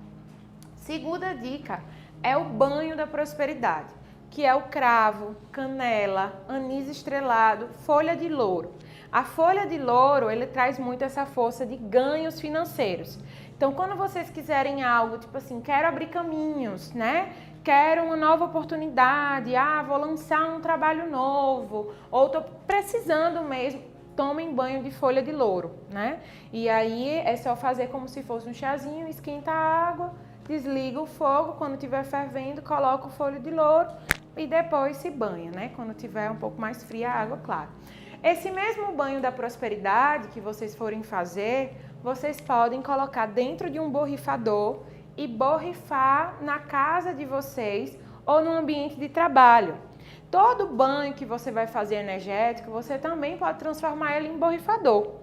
Segunda dica é o banho da prosperidade, que é o cravo, canela, anis estrelado, folha de louro. A folha de louro, ele traz muito essa força de ganhos financeiros. Então, quando vocês quiserem algo, tipo assim, quero abrir caminhos, né? Quero uma nova oportunidade, vou lançar um trabalho novo, ou tô precisando mesmo, tomem banho de folha de louro, né? E aí é só fazer como se fosse um chazinho, esquenta a água, desliga o fogo, quando estiver fervendo, coloca o folha de louro e depois se banha, né? Quando tiver um pouco mais fria a água, claro. Esse mesmo banho da prosperidade que vocês forem fazer, vocês podem colocar dentro de um borrifador e borrifar na casa de vocês ou no ambiente de trabalho. Todo banho que você vai fazer energético, você também pode transformar ele em borrifador.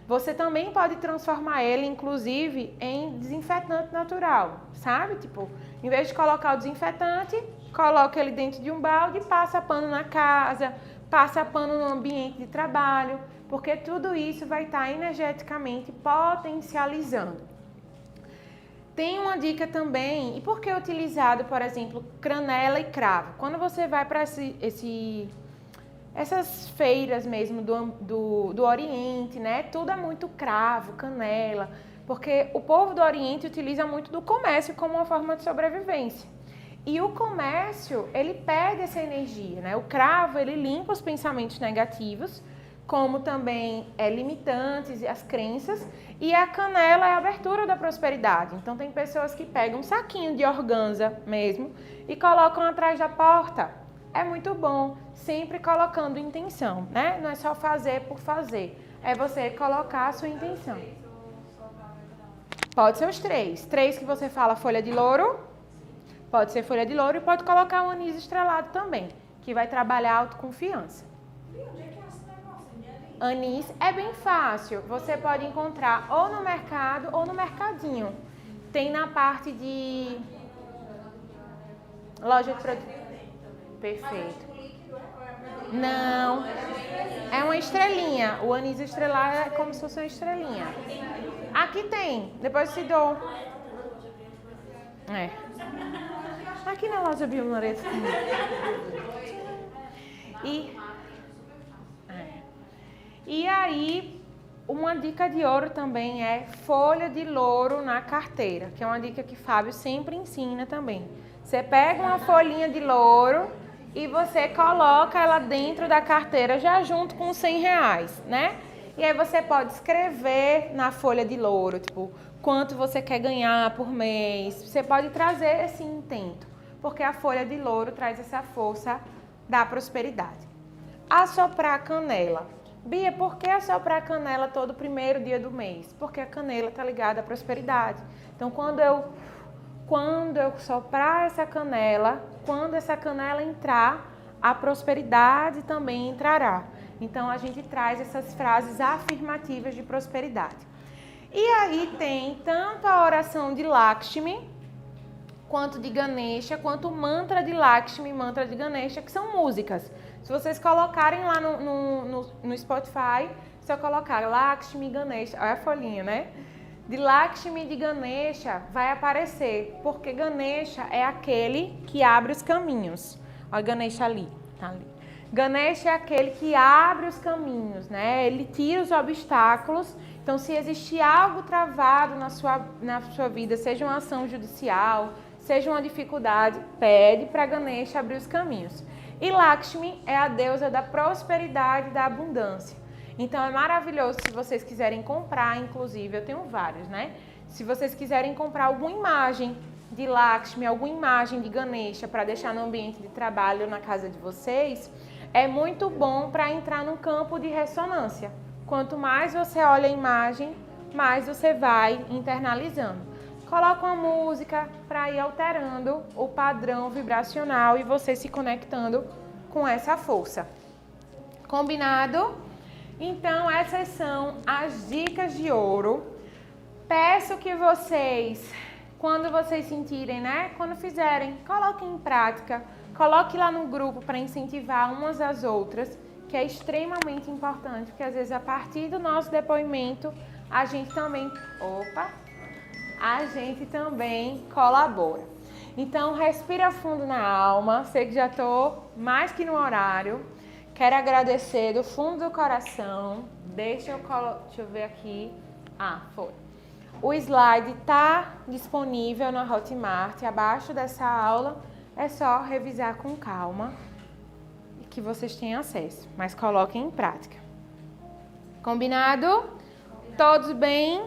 Você também pode transformar ele, inclusive, em desinfetante natural, sabe? Tipo, em vez de colocar o desinfetante, coloca ele dentro de um balde e passa pano na casa, passa pano no ambiente de trabalho, porque tudo isso vai estar energeticamente potencializando. Tem uma dica também, e por que utilizado, por exemplo, canela e cravo? Quando você vai para essas feiras mesmo do Oriente, né? Tudo é muito cravo, canela, porque o povo do Oriente utiliza muito do comércio como uma forma de sobrevivência. E o comércio, ele perde essa energia, né? O cravo, ele limpa os pensamentos negativos, como também limitantes e as crenças, e a canela é a abertura da prosperidade. Então tem pessoas que pegam um saquinho de organza mesmo e colocam atrás da porta. É muito bom, sempre colocando intenção, né? Não é só fazer por fazer, é você colocar a sua intenção. Pode ser os três. 3 que você fala folha de louro, pode ser folha de louro e pode colocar o anis estrelado também, que vai trabalhar a autoconfiança. Anis é bem fácil, você pode encontrar ou no mercado ou no mercadinho. Tem na parte de loja de produtos. Perfeito. Não, é uma estrelinha. O anis estrelado é como se fosse uma estrelinha. Aqui tem, depois te dou. Aqui na loja Biomareto. E aí, uma dica de ouro também é folha de louro na carteira, que é uma dica que Fábio sempre ensina também. Você pega uma folhinha de louro e você coloca ela dentro da carteira já junto com os R$100, né? E aí você pode escrever na folha de louro, tipo, quanto você quer ganhar por mês. Você pode trazer esse intento, porque a folha de louro traz essa força da prosperidade. Assoprar canela. Bia, por que assoprar canela todo primeiro dia do mês? Porque a canela está ligada à prosperidade. Então, quando eu soprar essa canela, quando essa canela entrar, a prosperidade também entrará. Então, a gente traz essas frases afirmativas de prosperidade. E aí tem tanto a oração de Lakshmi, quanto de Ganesha, quanto o mantra de Lakshmi e mantra de Ganesha, que são músicas. Se vocês colocarem lá no Spotify, só colocar Lakshmi Ganesha, olha a folhinha, né? De Lakshmi e de Ganesha vai aparecer, porque Ganesha é aquele que abre os caminhos. Olha Ganesha ali, tá ali. Ganesha é aquele que abre os caminhos, né? Ele tira os obstáculos. Então, se existir algo travado na sua vida, seja uma ação judicial, seja uma dificuldade, pede para Ganesha abrir os caminhos. E Lakshmi é a deusa da prosperidade e da abundância. Então é maravilhoso se vocês quiserem comprar, inclusive, eu tenho vários, né? Se vocês quiserem comprar alguma imagem de Lakshmi, alguma imagem de Ganesha para deixar no ambiente de trabalho na casa de vocês, é muito bom para entrar no campo de ressonância. Quanto mais você olha a imagem, mais você vai internalizando. Coloca uma música para ir alterando o padrão vibracional e você se conectando com essa força. Combinado? Então, essas são as dicas de ouro. Peço que vocês, quando vocês sentirem, né? Quando fizerem, coloquem em prática. Coloque lá no grupo para incentivar umas às outras, que é extremamente importante, porque às vezes a partir do nosso depoimento, a gente também colabora. Então, respira fundo na alma. Sei que já estou mais que no horário. Quero agradecer do fundo do coração. Deixa eu ver aqui. Foi. O slide está disponível na Hotmart, abaixo dessa aula. É só revisar com calma e que vocês tenham acesso. Mas coloquem em prática. Combinado? Todos bem?